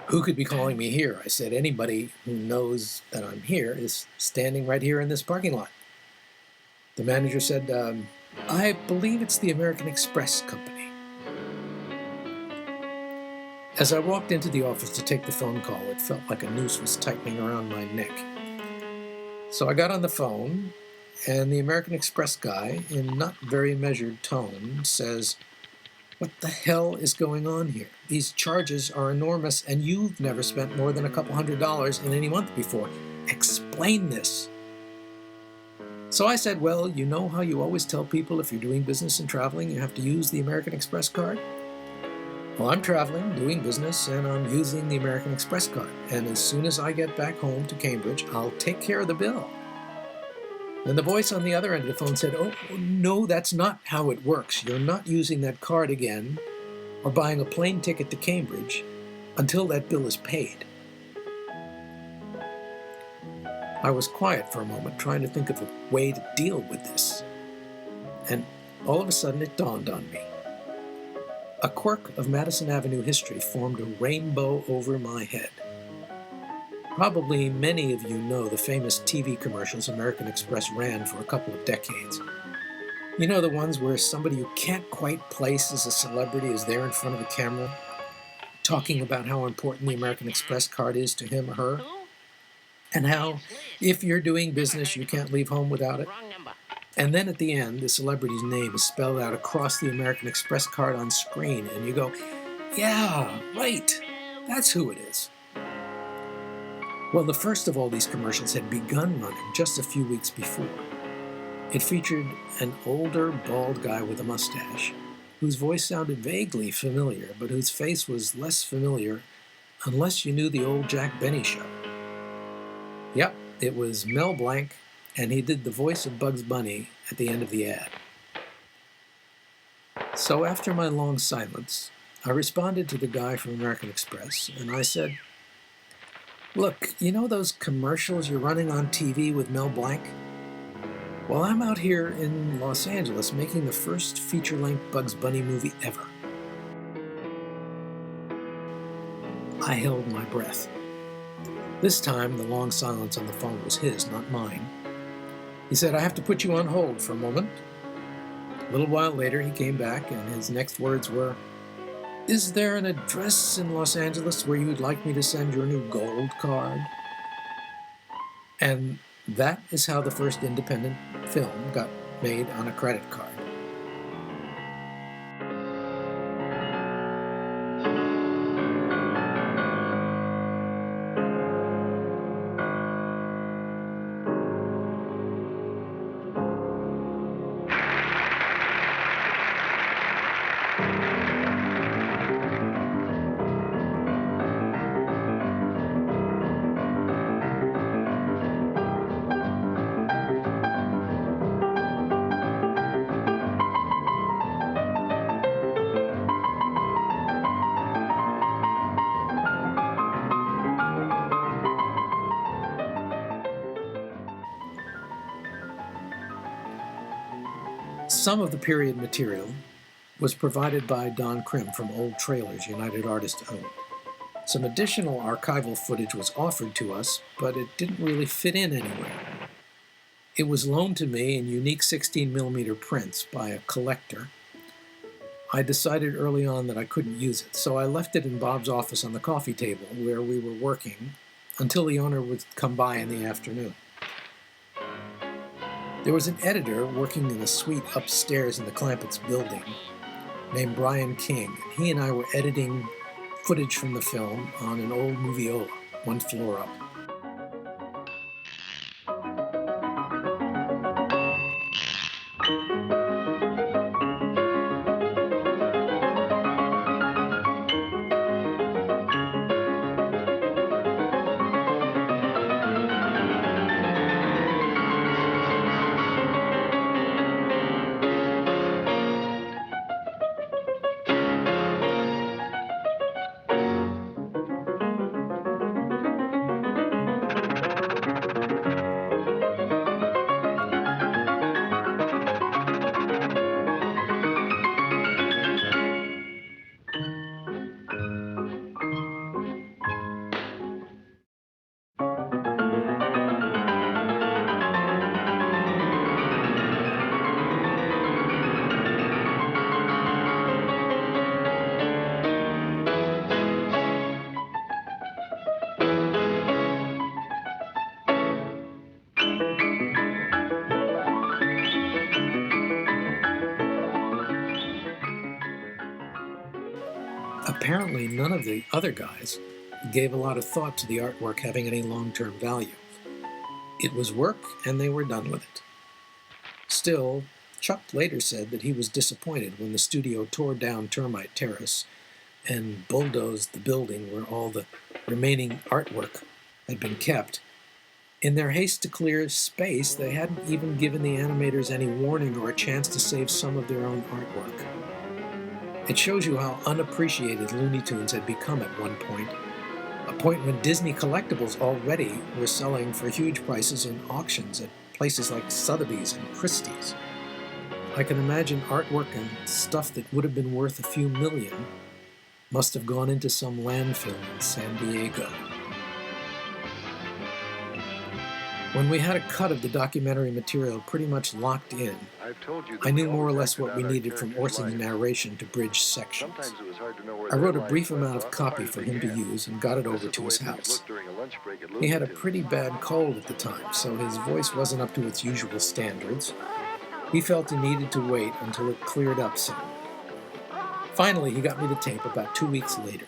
"Who could be calling me here?" I said. "Anybody who knows that I'm here is standing right here in this parking lot." The manager said, I believe it's the American Express Company. As I walked into the office to take the phone call, it felt like a noose was tightening around my neck. So I got on the phone, and the American Express guy, in not very measured tone, says, "What the hell is going on here? These charges are enormous, and you've never spent more than a couple $100 in any month before. Explain this." So I said, "Well, you know how you always tell people if you're doing business and traveling, you have to use the American Express card? Well, I'm traveling, doing business, and I'm using the American Express card. And as soon as I get back home to Cambridge, I'll take care of the bill." And the voice on the other end of the phone said, "Oh, no, that's not how it works. You're not using that card again or buying a plane ticket to Cambridge until that bill is paid." I was quiet for a moment, trying to think of a way to deal with this. And all of a sudden it dawned on me. A quirk of Madison Avenue history formed a rainbow over my head. Probably many of you know the famous TV commercials American Express ran for a couple of decades. You know, the ones where somebody you can't quite place as a celebrity is there in front of the camera, talking about how important the American Express card is to him or her, and how if you're doing business you can't leave home without it. Wrong number. And then at the end, the celebrity's name is spelled out across the American Express card on screen, and you go, "Yeah, right, that's who it is." Well, the first of all these commercials had begun running just a few weeks before. It featured an older, bald guy with a mustache, whose voice sounded vaguely familiar, but whose face was less familiar unless you knew the old Jack Benny show. Yep, it was Mel Blanc, and he did the voice of Bugs Bunny at the end of the ad. So after my long silence, I responded to the guy from American Express, and I said, "Look, you know those commercials you're running on TV with Mel Blanc? Well, I'm out here in Los Angeles making the first feature-length Bugs Bunny movie ever." I held my breath. This time, the long silence on the phone was his, not mine. He said, "I have to put you on hold for a moment." A little while later, he came back, and his next words were, "Is there an address in Los Angeles where you'd like me to send your new gold card?" And that is how the first independent film got made on a credit card. Some of the period material was provided by Don Krim from Old Trailers United Artists owned. Some additional archival footage was offered to us, but it didn't really fit in anywhere. It was loaned to me in unique 16mm prints by a collector. I decided early on that I couldn't use it, so I left it in Bob's office on the coffee table where we were working until the owner would come by in the afternoon. There was an editor working in a suite upstairs in the Clampett's building named Brian King. He and I were editing footage from the film on an old Moviola, one floor up. Apparently, none of the other guys gave a lot of thought to the artwork having any long-term value. It was work, and they were done with it. Still, Chuck later said that he was disappointed when the studio tore down Termite Terrace and bulldozed the building where all the remaining artwork had been kept. In their haste to clear space, they hadn't even given the animators any warning or a chance to save some of their own artwork. It shows you how unappreciated Looney Tunes had become at one point, a point when Disney collectibles already were selling for huge prices in auctions at places like Sotheby's and Christie's. I can imagine artwork and stuff that would have been worth a few million must have gone into some landfill in San Diego. When we had a cut of the documentary material pretty much locked in, I knew more or less what we needed from Orson's narration to bridge sections. I wrote a brief amount of copy for him to use and got it over to his house. He had a pretty bad cold at the time, so his voice wasn't up to its usual standards. He felt he needed to wait until it cleared up some. Finally, he got me the tape about 2 weeks later.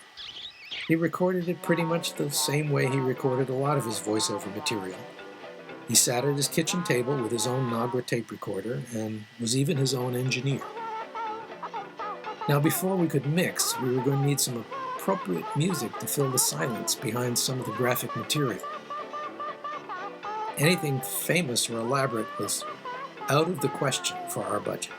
He recorded it pretty much the same way he recorded a lot of his voiceover material. He sat at his kitchen table with his own Nagra tape recorder and was even his own engineer. Now, before we could mix, we were going to need some appropriate music to fill the silence behind some of the graphic material. Anything famous or elaborate was out of the question for our budget.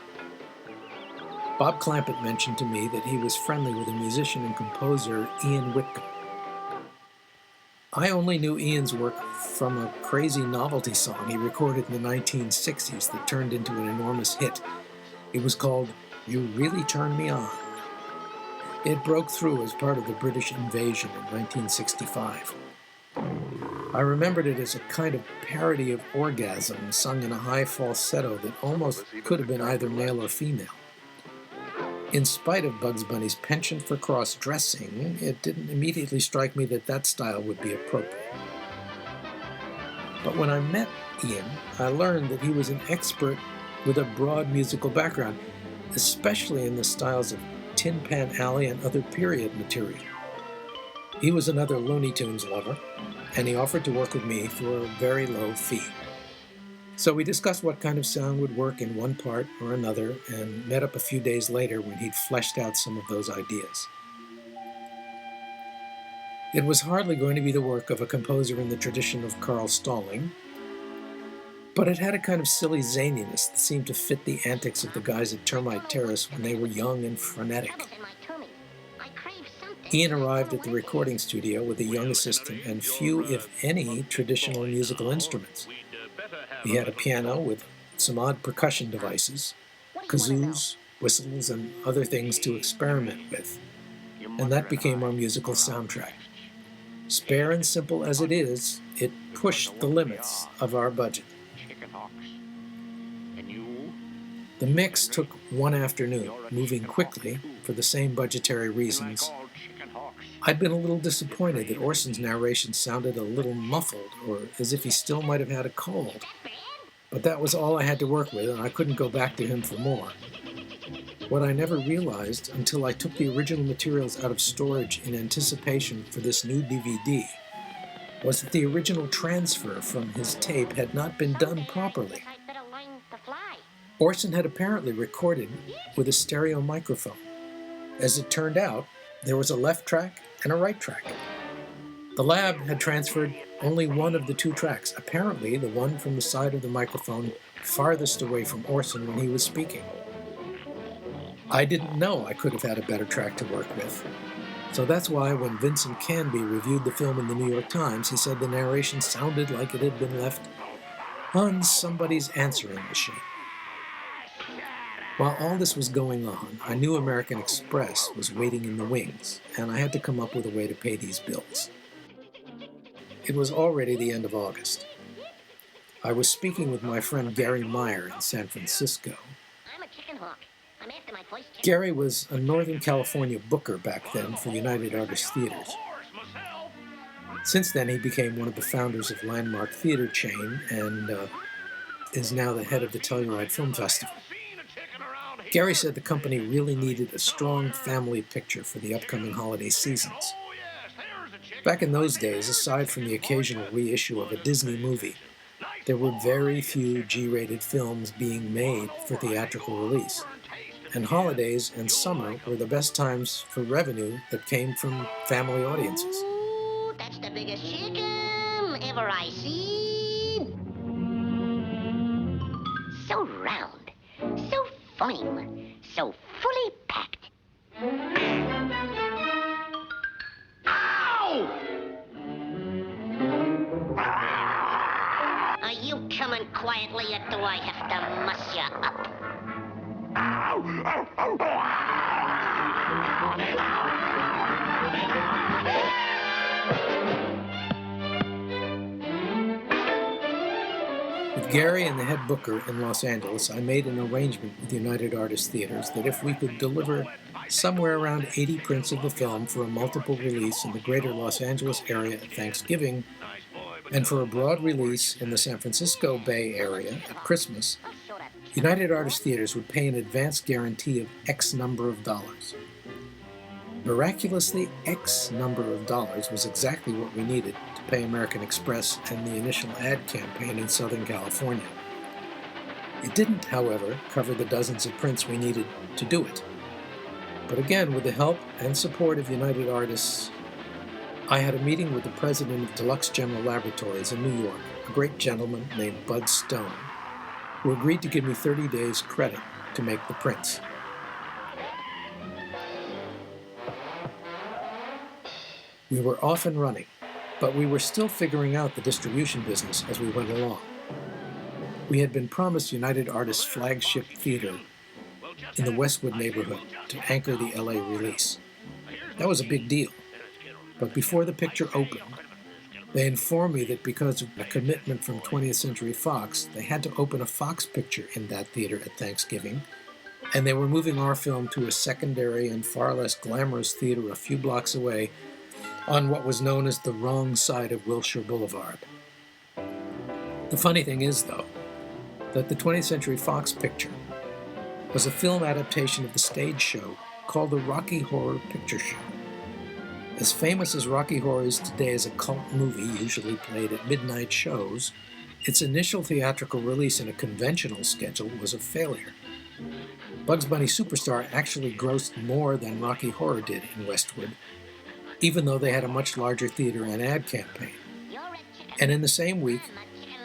Bob Clampett mentioned to me that he was friendly with a musician and composer, Ian Whitcomb. I only knew Ian's work from a crazy novelty song he recorded in the 1960s that turned into an enormous hit. It was called You Really Turn Me On. It broke through as part of the British invasion in 1965. I remembered it as a kind of parody of Orgasm sung in a high falsetto that almost could have been either male or female. In spite of Bugs Bunny's penchant for cross-dressing, it didn't immediately strike me that that style would be appropriate. But when I met Ian, I learned that he was an expert with a broad musical background, especially in the styles of Tin Pan Alley and other period material. He was another Looney Tunes lover, and he offered to work with me for a very low fee. So we discussed what kind of sound would work in one part or another and met up a few days later when he'd fleshed out some of those ideas. It was hardly going to be the work of a composer in the tradition of Carl Stalling, but it had a kind of silly zaniness that seemed to fit the antics of the guys at Termite Terrace when they were young and frenetic. Ian arrived at the recording studio with a young assistant and few, if any, traditional musical instruments. He had a piano with some odd percussion devices, kazoos, whistles, and other things to experiment with, and that became our musical soundtrack. Spare and simple as it is, it pushed the limits of our budget. The mix took one afternoon, moving quickly for the same budgetary reasons. I'd been a little disappointed that Orson's narration sounded a little muffled, or as if he still might have had a cold. But that was all I had to work with, and I couldn't go back to him for more. What I never realized until I took the original materials out of storage in anticipation for this new DVD was that the original transfer from his tape had not been done properly. Orson had apparently recorded with a stereo microphone. As it turned out, there was a left track and a right track. The lab had transferred only one of the two tracks, apparently the one from the side of the microphone farthest away from Orson when he was speaking. I didn't know I could have had a better track to work with. So that's why when Vincent Canby reviewed the film in the New York Times, he said the narration sounded like it had been left on somebody's answering machine. While all this was going on, I knew American Express was waiting in the wings, and I had to come up with a way to pay these bills. It was already the end of August. I was speaking with my friend Gary Meyer in San Francisco. Gary was a Northern California booker back then for United Artists Theaters. Since then, he became one of the founders of Landmark Theater Chain and is now the head of the Telluride Film Festival. Gary said the company really needed a strong family picture for the upcoming holiday seasons. Back in those days, aside from the occasional reissue of a Disney movie, there were very few G-rated films being made for theatrical release, and holidays and summer were the best times for revenue that came from family audiences. Ooh, that's the biggest chicken ever I seen. So round, so fine, so fully packed. Ow! Are you coming quietly, or do I have to muss you up? With Gary and the head booker in Los Angeles, I made an arrangement with United Artists Theaters that if we could deliver somewhere around 80 prints of the film for a multiple release in the greater Los Angeles area at Thanksgiving, and for a broad release in the San Francisco Bay Area at Christmas, United Artists Theaters would pay an advance guarantee of X number of dollars. Miraculously, X number of dollars was exactly what we needed to pay American Express and the initial ad campaign in Southern California. It didn't, however, cover the dozens of prints we needed to do it. But again, with the help and support of United Artists, I had a meeting with the president of Deluxe General Laboratories in New York, a great gentleman named Bud Stone, who agreed to give me 30 days credit to make the prints. We were off and running, but we were still figuring out the distribution business as we went along. We had been promised United Artists' flagship theater in the Westwood neighborhood to anchor the LA release. That was a big deal. But before the picture opened, they informed me that because of a commitment from 20th Century Fox, they had to open a Fox picture in that theater at Thanksgiving, and they were moving our film to a secondary and far less glamorous theater a few blocks away on what was known as the wrong side of Wilshire Boulevard. The funny thing is, though, that the 20th Century Fox picture was a film adaptation of the stage show called the Rocky Horror Picture Show. As famous as Rocky Horror is today as a cult movie usually played at midnight shows, its initial theatrical release in a conventional schedule was a failure. Bugs Bunny Superstar actually grossed more than Rocky Horror did in Westwood, even though they had a much larger theater and ad campaign. And in the same week,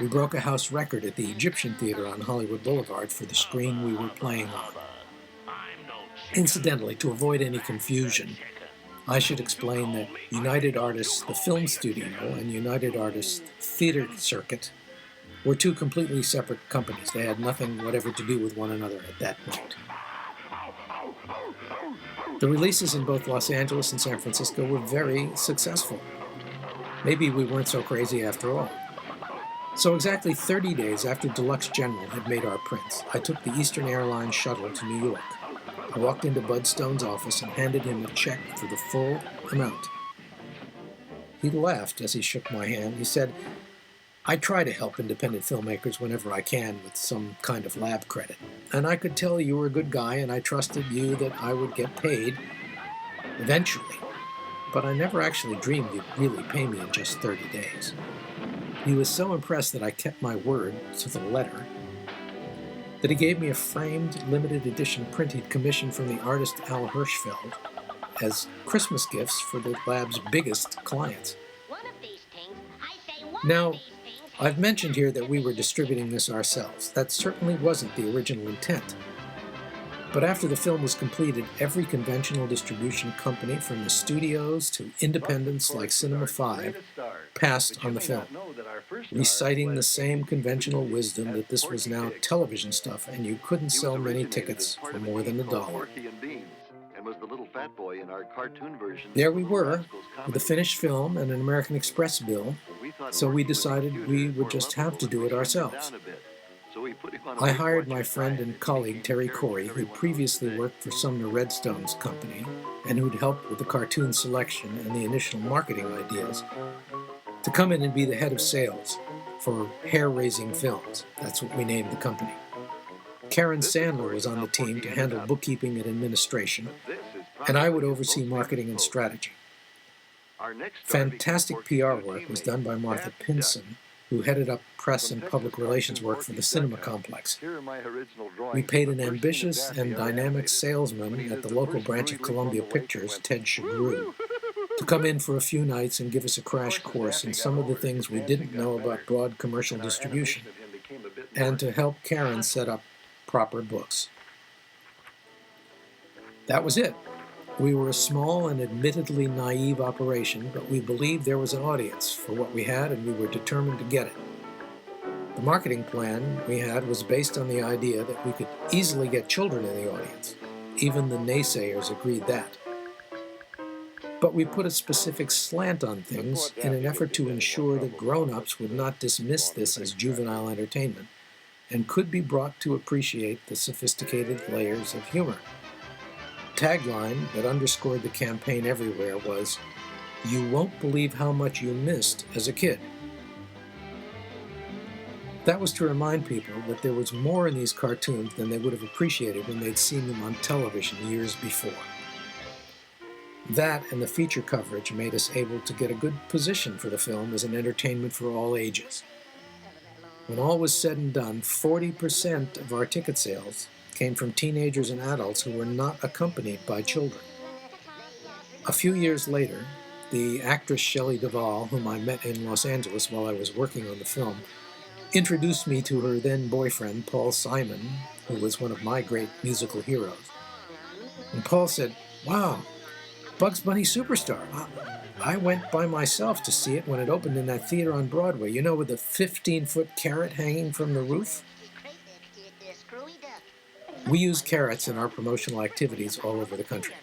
we broke a house record at the Egyptian Theater on Hollywood Boulevard for the screen we were playing on. Incidentally, to avoid any confusion, I should explain that United Artists, the film studio, and United Artists Theater Circuit were two completely separate companies. They had nothing whatever to do with one another at that point. The releases in both Los Angeles and San Francisco were very successful. Maybe we weren't so crazy after all. So exactly 30 days after Deluxe General had made our prints, I took the Eastern Airlines shuttle to New York. I walked into Bud Stone's office and handed him a check for the full amount. He laughed as he shook my hand. He said, "I try to help independent filmmakers whenever I can with some kind of lab credit. And I could tell you were a good guy and I trusted you that I would get paid eventually. But I never actually dreamed you'd really pay me in just 30 days. He was so impressed that I kept my word to the letter that he gave me a framed, limited edition print he'd commissioned from the artist Al Hirschfeld as Christmas gifts for the lab's biggest clients. Now, I've mentioned here that we were distributing this ourselves. That certainly wasn't the original intent. But after the film was completed, every conventional distribution company, from the studios to independents like Cinema 5, passed on the film, reciting the same conventional wisdom that this was now television stuff and you couldn't sell many tickets for more than $1. There we were, with a finished film and an American Express bill, so we decided we would just have to do it ourselves. I hired my friend and colleague Terry Corey, who previously worked for Sumner Redstone's company and who'd helped with the cartoon selection and the initial marketing ideas, to come in and be the head of sales for Hair Raising Films. That's what we named the company. Karen Sandler was on the team to handle bookkeeping and administration, and I would oversee marketing and strategy. Fantastic PR work was done by Martha Pinson, who headed up press and public relations work for the cinema complex. We paid an ambitious and dynamic salesman at the local branch of Columbia Pictures, Ted Shagru, to come in for a few nights and give us a crash course in some of the things we didn't know about broad commercial distribution, and to help Karen set up proper books. That was it. We were a small and admittedly naive operation, but we believed there was an audience for what we had, and we were determined to get it. The marketing plan we had was based on the idea that we could easily get children in the audience. Even the naysayers agreed that. But we put a specific slant on things in an effort to ensure that grown-ups would not dismiss this as juvenile entertainment and could be brought to appreciate the sophisticated layers of humor. Tagline that underscored the campaign everywhere was, "You won't believe how much you missed as a kid." That was to remind people that there was more in these cartoons than they would have appreciated when they'd seen them on television years before. That and the feature coverage made us able to get a good position for the film as an entertainment for all ages. When all was said and done, 40% of our ticket sales came from teenagers and adults who were not accompanied by children. A few years later, the actress Shelley Duvall, whom I met in Los Angeles while I was working on the film, introduced me to her then boyfriend, Paul Simon, who was one of my great musical heroes. And Paul said, "Wow, Bugs Bunny Superstar. I went by myself to see it when it opened in that theater on Broadway, you know, with the 15-foot carrot hanging from the roof?" We used carrots in our promotional activities all over the country.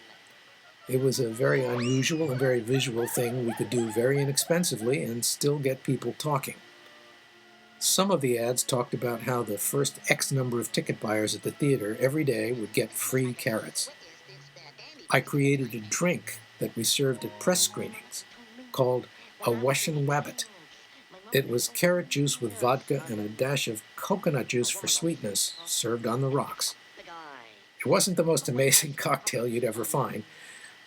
It was a very unusual and very visual thing we could do very inexpensively and still get people talking. Some of the ads talked about how the first X number of ticket buyers at the theater every day would get free carrots. I created a drink that we served at press screenings called a Wushin Wabbit. It was carrot juice with vodka and a dash of coconut juice for sweetness, served on the rocks. It wasn't the most amazing cocktail you'd ever find,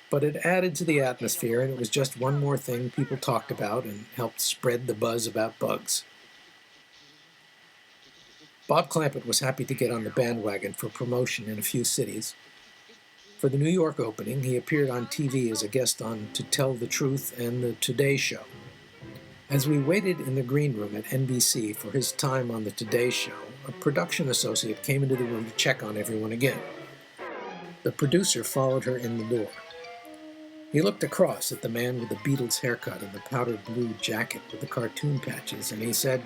but it added to the atmosphere, and it was just one more thing people talked about and helped spread the buzz about bugs. Bob Clampett was happy to get on the bandwagon for promotion in a few cities. For the New York opening, he appeared on TV as a guest on To Tell the Truth and The Today Show. As we waited in the green room at NBC for his time on The Today Show, a production associate came into the room to check on everyone again. The producer followed her in the door. He looked across at the man with the Beatles haircut and the powder blue jacket with the cartoon patches, and he said,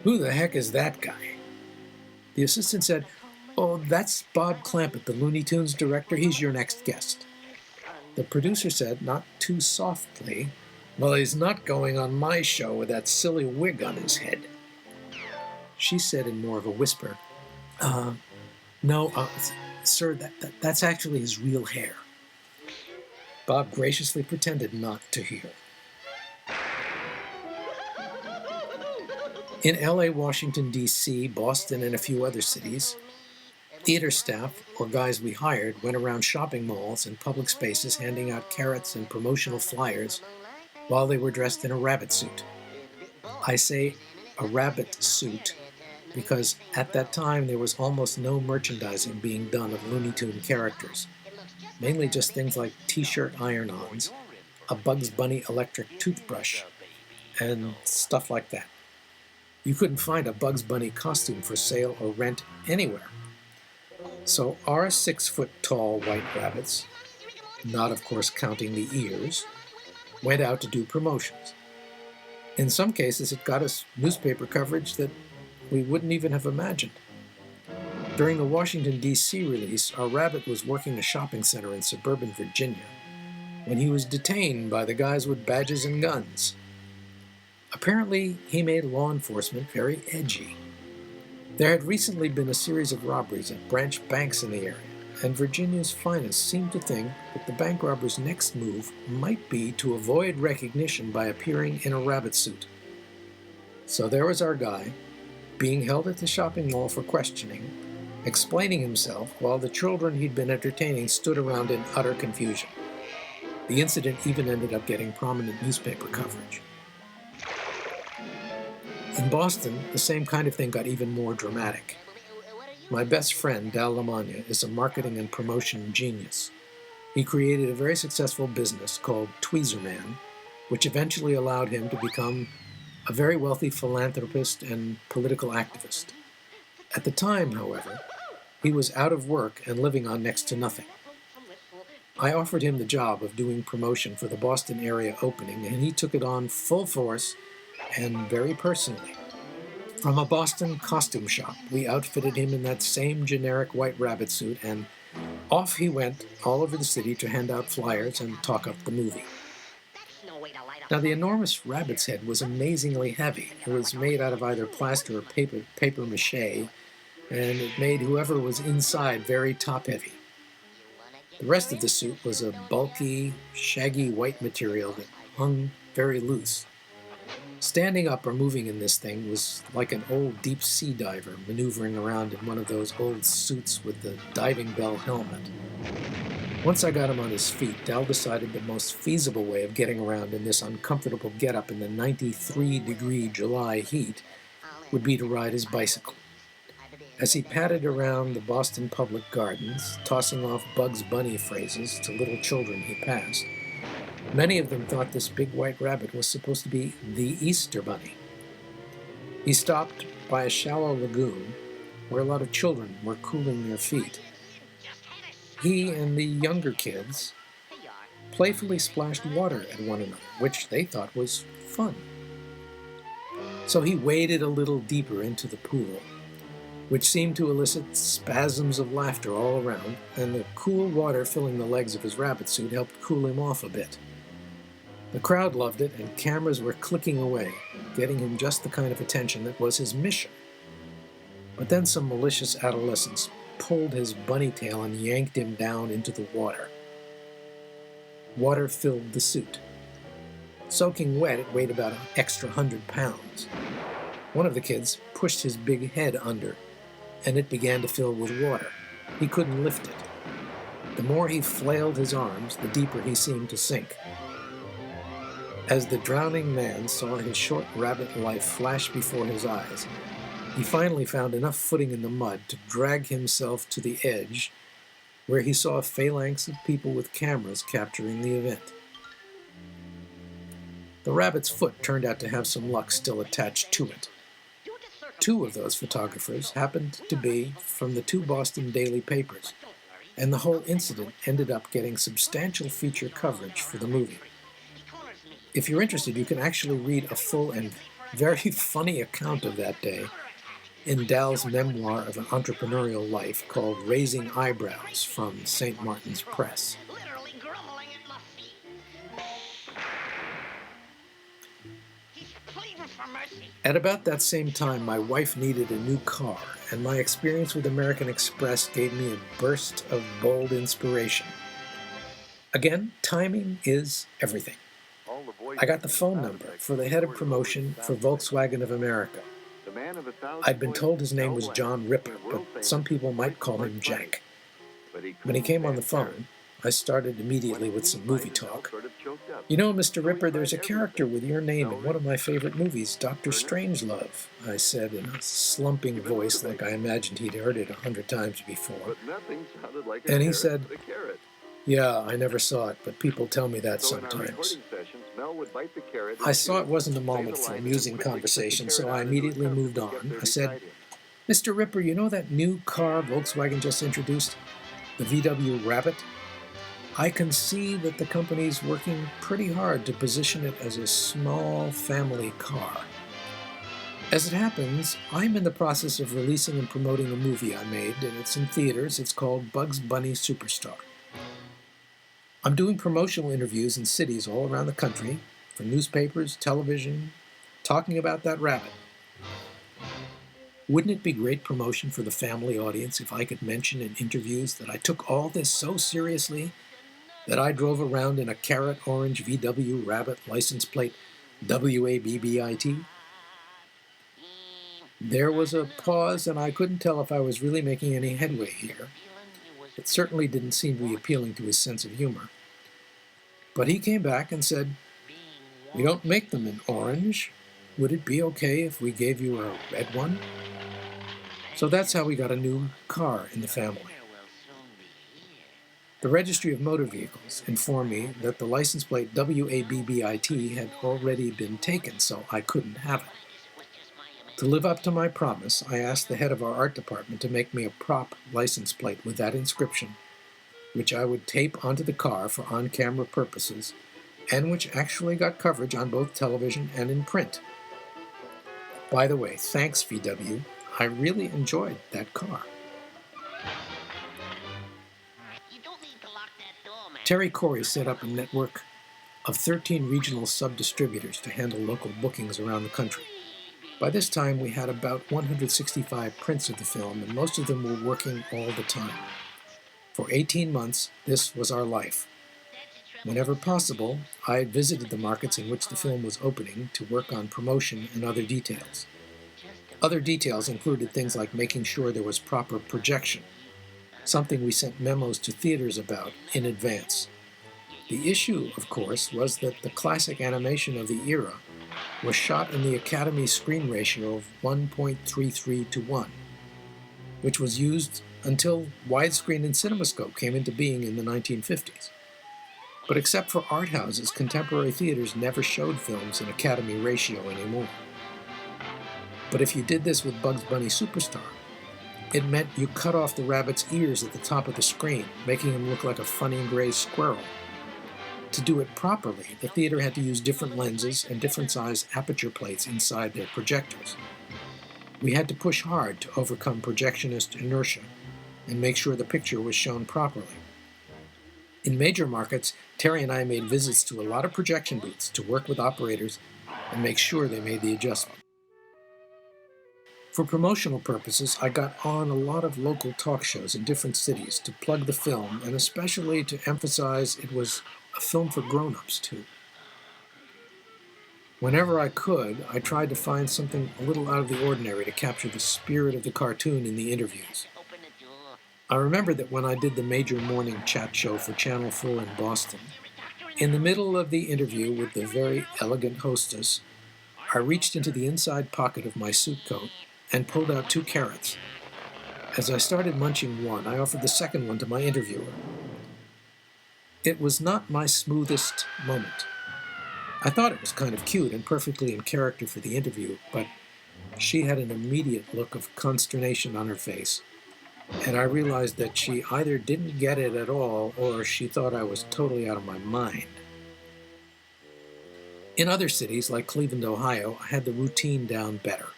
"Who the heck is that guy?" The assistant said, "Oh, that's Bob Clampett, the Looney Tunes director. He's your next guest." The producer said, not too softly, "Well, he's not going on my show with that silly wig on his head." She said in more of a whisper, No, sir, that's actually his real hair." Bob graciously pretended not to hear. In LA, Washington, D.C., Boston, and a few other cities, theater staff, or guys we hired, went around shopping malls and public spaces handing out carrots and promotional flyers while they were dressed in a rabbit suit. I say a rabbit suit because at that time there was almost no merchandising being done of Looney Tune characters, mainly just things like t-shirt iron-ons, a Bugs Bunny electric toothbrush, and stuff like that. You couldn't find a Bugs Bunny costume for sale or rent anywhere. So our 6-foot-tall white rabbits, not of course counting the ears, went out to do promotions. In some cases, it got us newspaper coverage that we wouldn't even have imagined. During the Washington, D.C. release, our rabbit was working a shopping center in suburban Virginia when he was detained by the guys with badges and guns. Apparently, he made law enforcement very edgy. There had recently been a series of robberies at branch banks in the area, and Virginia's finest seemed to think that the bank robber's next move might be to avoid recognition by appearing in a rabbit suit. So there was our guy, being held at the shopping mall for questioning, explaining himself while the children he'd been entertaining stood around in utter confusion. The incident even ended up getting prominent newspaper coverage. In Boston, the same kind of thing got even more dramatic. My best friend, Dal Lamagna, is a marketing and promotion genius. He created a very successful business called Tweezerman, which eventually allowed him to become a very wealthy philanthropist and political activist. At the time, however, he was out of work and living on next to nothing. I offered him the job of doing promotion for the Boston area opening, and he took it on full force and very personally. From a Boston costume shop, we outfitted him in that same generic white rabbit suit, and off he went all over the city to hand out flyers and talk up the movie. Now, the enormous rabbit's head was amazingly heavy. It was made out of either plaster or paper mache, and it made whoever was inside very top-heavy. The rest of the suit was a bulky, shaggy white material that hung very loose. Standing up or moving in this thing was like an old deep-sea diver maneuvering around in one of those old suits with the diving bell helmet. Once I got him on his feet, Dal decided the most feasible way of getting around in this uncomfortable get-up in the 93-degree July heat would be to ride his bicycle. As he padded around the Boston public gardens, tossing off Bugs Bunny phrases to little children he passed, many of them thought this big white rabbit was supposed to be the Easter Bunny. He stopped by a shallow lagoon where a lot of children were cooling their feet. He and the younger kids playfully splashed water at one another, which they thought was fun. So he waded a little deeper into the pool, which seemed to elicit spasms of laughter all around, and the cool water filling the legs of his rabbit suit helped cool him off a bit. The crowd loved it, and cameras were clicking away, getting him just the kind of attention that was his mission. But then some malicious adolescents pulled his bunny tail and yanked him down into the water. Water filled the suit. Soaking wet, it weighed about an extra 100 pounds. One of the kids pushed his big head under, and it began to fill with water. He couldn't lift it. The more he flailed his arms, the deeper he seemed to sink. As the drowning man saw his short rabbit life flash before his eyes, he finally found enough footing in the mud to drag himself to the edge, where he saw a phalanx of people with cameras capturing the event. The rabbit's foot turned out to have some luck still attached to it. Two of those photographers happened to be from the two Boston daily papers, and the whole incident ended up getting substantial feature coverage for the movie. If you're interested, you can actually read a full and very funny account of that day in Dal's memoir of an entrepreneurial life called Raising Eyebrows from St. Martin's Press. At about that same time, my wife needed a new car, and my experience with American Express gave me a burst of bold inspiration. Again, timing is everything. I got the phone number for the head of promotion for Volkswagen of America. I'd been told his name was John Ripper, but some people might call him Jack. When he came on the phone, I started immediately with some movie talk. You know, Mr. Ripper, there's a character with your name in one of my favorite movies, Dr. Strangelove, I said in a slumping voice like I imagined he'd heard it 100 times before. And he said, "Yeah, I never saw it, but people tell me that sometimes." I saw it wasn't a moment for amusing conversation, so I immediately moved on. I said, "Mr. Ripper, you know that new car Volkswagen just introduced, the VW Rabbit? I can see that the company's working pretty hard to position it as a small family car. As it happens, I'm in the process of releasing and promoting a movie I made, and it's in theaters. It's called Bugs Bunny Superstar. I'm doing promotional interviews in cities all around the country, for newspapers, television, talking about that rabbit. Wouldn't it be great promotion for the family audience if I could mention in interviews that I took all this so seriously that I drove around in a carrot orange VW Rabbit license plate WABBIT? There was a pause, and I couldn't tell if I was really making any headway here. It certainly didn't seem to be appealing to his sense of humor. But he came back and said, "We don't make them in orange. Would it be okay if we gave you a red one?" So that's how we got a new car in the family. The Registry of Motor Vehicles informed me that the license plate WABBIT had already been taken, so I couldn't have it. To live up to my promise, I asked the head of our art department to make me a prop license plate with that inscription, which I would tape onto the car for on-camera purposes, and which actually got coverage on both television and in print. By the way, thanks VW, I really enjoyed that car. Terry Corey set up a network of 13 regional sub-distributors to handle local bookings around the country. By this time, we had about 165 prints of the film, and most of them were working all the time. For 18 months, this was our life. Whenever possible, I had visited the markets in which the film was opening to work on promotion and other details. Other details included things like making sure there was proper projection, something we sent memos to theaters about in advance. The issue, of course, was that the classic animation of the era was shot in the Academy screen ratio of 1.33 to 1, which was used until widescreen and CinemaScope came into being in the 1950s. But except for art houses, contemporary theaters never showed films in Academy ratio anymore. But if you did this with Bugs Bunny Superstar, it meant you cut off the rabbit's ears at the top of the screen, making him look like a funny gray squirrel. To do it properly, the theater had to use different lenses and different size aperture plates inside their projectors. We had to push hard to overcome projectionist inertia and make sure the picture was shown properly. In major markets, Terry and I made visits to a lot of projection booths to work with operators and make sure they made the adjustment. For promotional purposes, I got on a lot of local talk shows in different cities to plug the film and especially to emphasize it was a film for grown-ups, too. Whenever I could, I tried to find something a little out of the ordinary to capture the spirit of the cartoon in the interviews. I remember that when I did the major morning chat show for Channel 4 in Boston, in the middle of the interview with the very elegant hostess, I reached into the inside pocket of my suit coat and pulled out 2 carrots. As I started munching one, I offered the second one to my interviewer. It was not my smoothest moment. I thought it was kind of cute and perfectly in character for the interview, but she had an immediate look of consternation on her face, and I realized that she either didn't get it at all or she thought I was totally out of my mind. In other cities, like Cleveland, Ohio, I had the routine down better.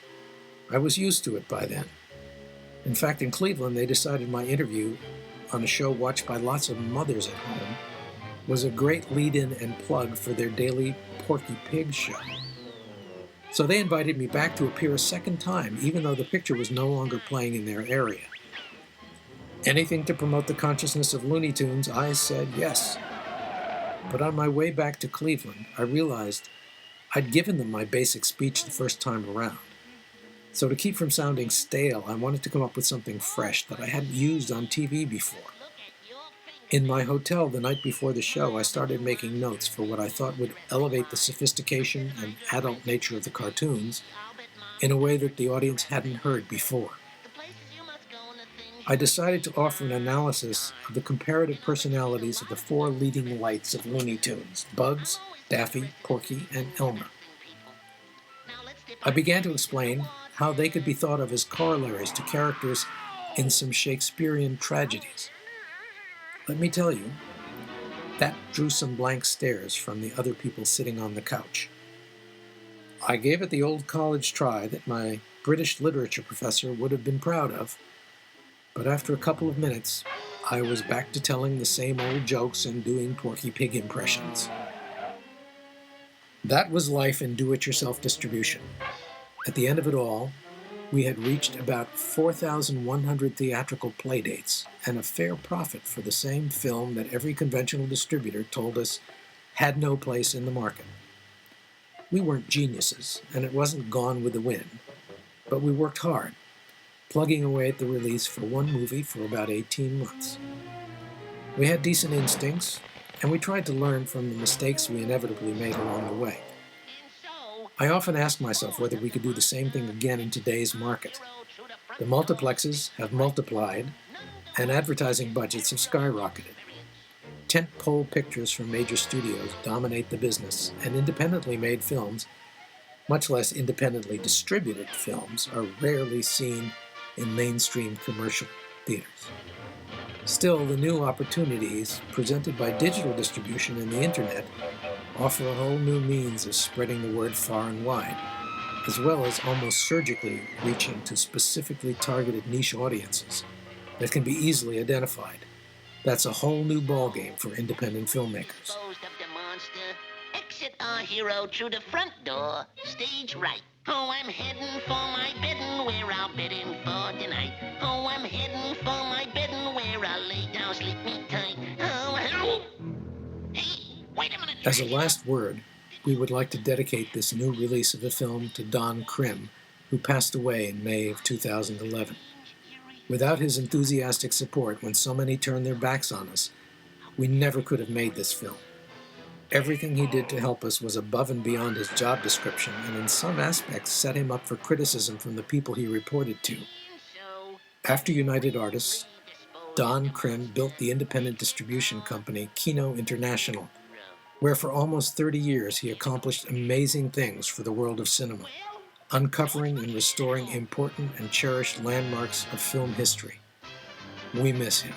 I was used to it by then. In fact, in Cleveland, they decided my interview on a show watched by lots of mothers at home was a great lead-in and plug for their daily Porky Pig show. So they invited me back to appear a second time, even though the picture was no longer playing in their area. Anything to promote the consciousness of Looney Tunes, I said yes. But on my way back to Cleveland, I realized I'd given them my basic speech the first time around. So to keep from sounding stale, I wanted to come up with something fresh that I hadn't used on TV before. In my hotel the night before the show, I started making notes for what I thought would elevate the sophistication and adult nature of the cartoons in a way that the audience hadn't heard before. I decided to offer an analysis of the comparative personalities of the 4 leading lights of Looney Tunes: Bugs, Daffy, Porky, and Elmer. I began to explain how they could be thought of as corollaries to characters in some Shakespearean tragedies. Let me tell you, that drew some blank stares from the other people sitting on the couch. I gave it the old college try that my British literature professor would have been proud of, but after a couple of minutes, I was back to telling the same old jokes and doing Porky Pig impressions. That was life in do-it-yourself distribution. At the end of it all, we had reached about 4,100 theatrical playdates and a fair profit for the same film that every conventional distributor told us had no place in the market. We weren't geniuses, and it wasn't Gone with the Wind, but we worked hard, plugging away at the release for one movie for about 18 months. We had decent instincts, and we tried to learn from the mistakes we inevitably made along the way. I often ask myself whether we could do the same thing again in today's market. The multiplexes have multiplied, and advertising budgets have skyrocketed. Tent-pole pictures from major studios dominate the business, and independently made films, much less independently distributed films, are rarely seen in mainstream commercial theaters. Still, the new opportunities presented by digital distribution and the internet offer a whole new means of spreading the word far and wide, as well as almost surgically reaching to specifically targeted niche audiences that can be easily identified. That's a whole new ballgame for independent filmmakers. Disposed of the monster. Exit our hero through the front door, stage right. Oh, I'm heading for my bedding where I'll bed in for tonight. Oh, I'm heading for my bedding where I'll lay down, sleep me tight. Oh, hello. Hey, wait a minute. As a last word, we would like to dedicate this new release of the film to Don Krim, who passed away in May of 2011. Without his enthusiastic support when so many turned their backs on us, we never could have made this film. Everything he did to help us was above and beyond his job description, and in some aspects set him up for criticism from the people he reported to. After United Artists, Don Krim built the independent distribution company Kino International, where for almost 30 years he accomplished amazing things for the world of cinema, uncovering and restoring important and cherished landmarks of film history. We miss him.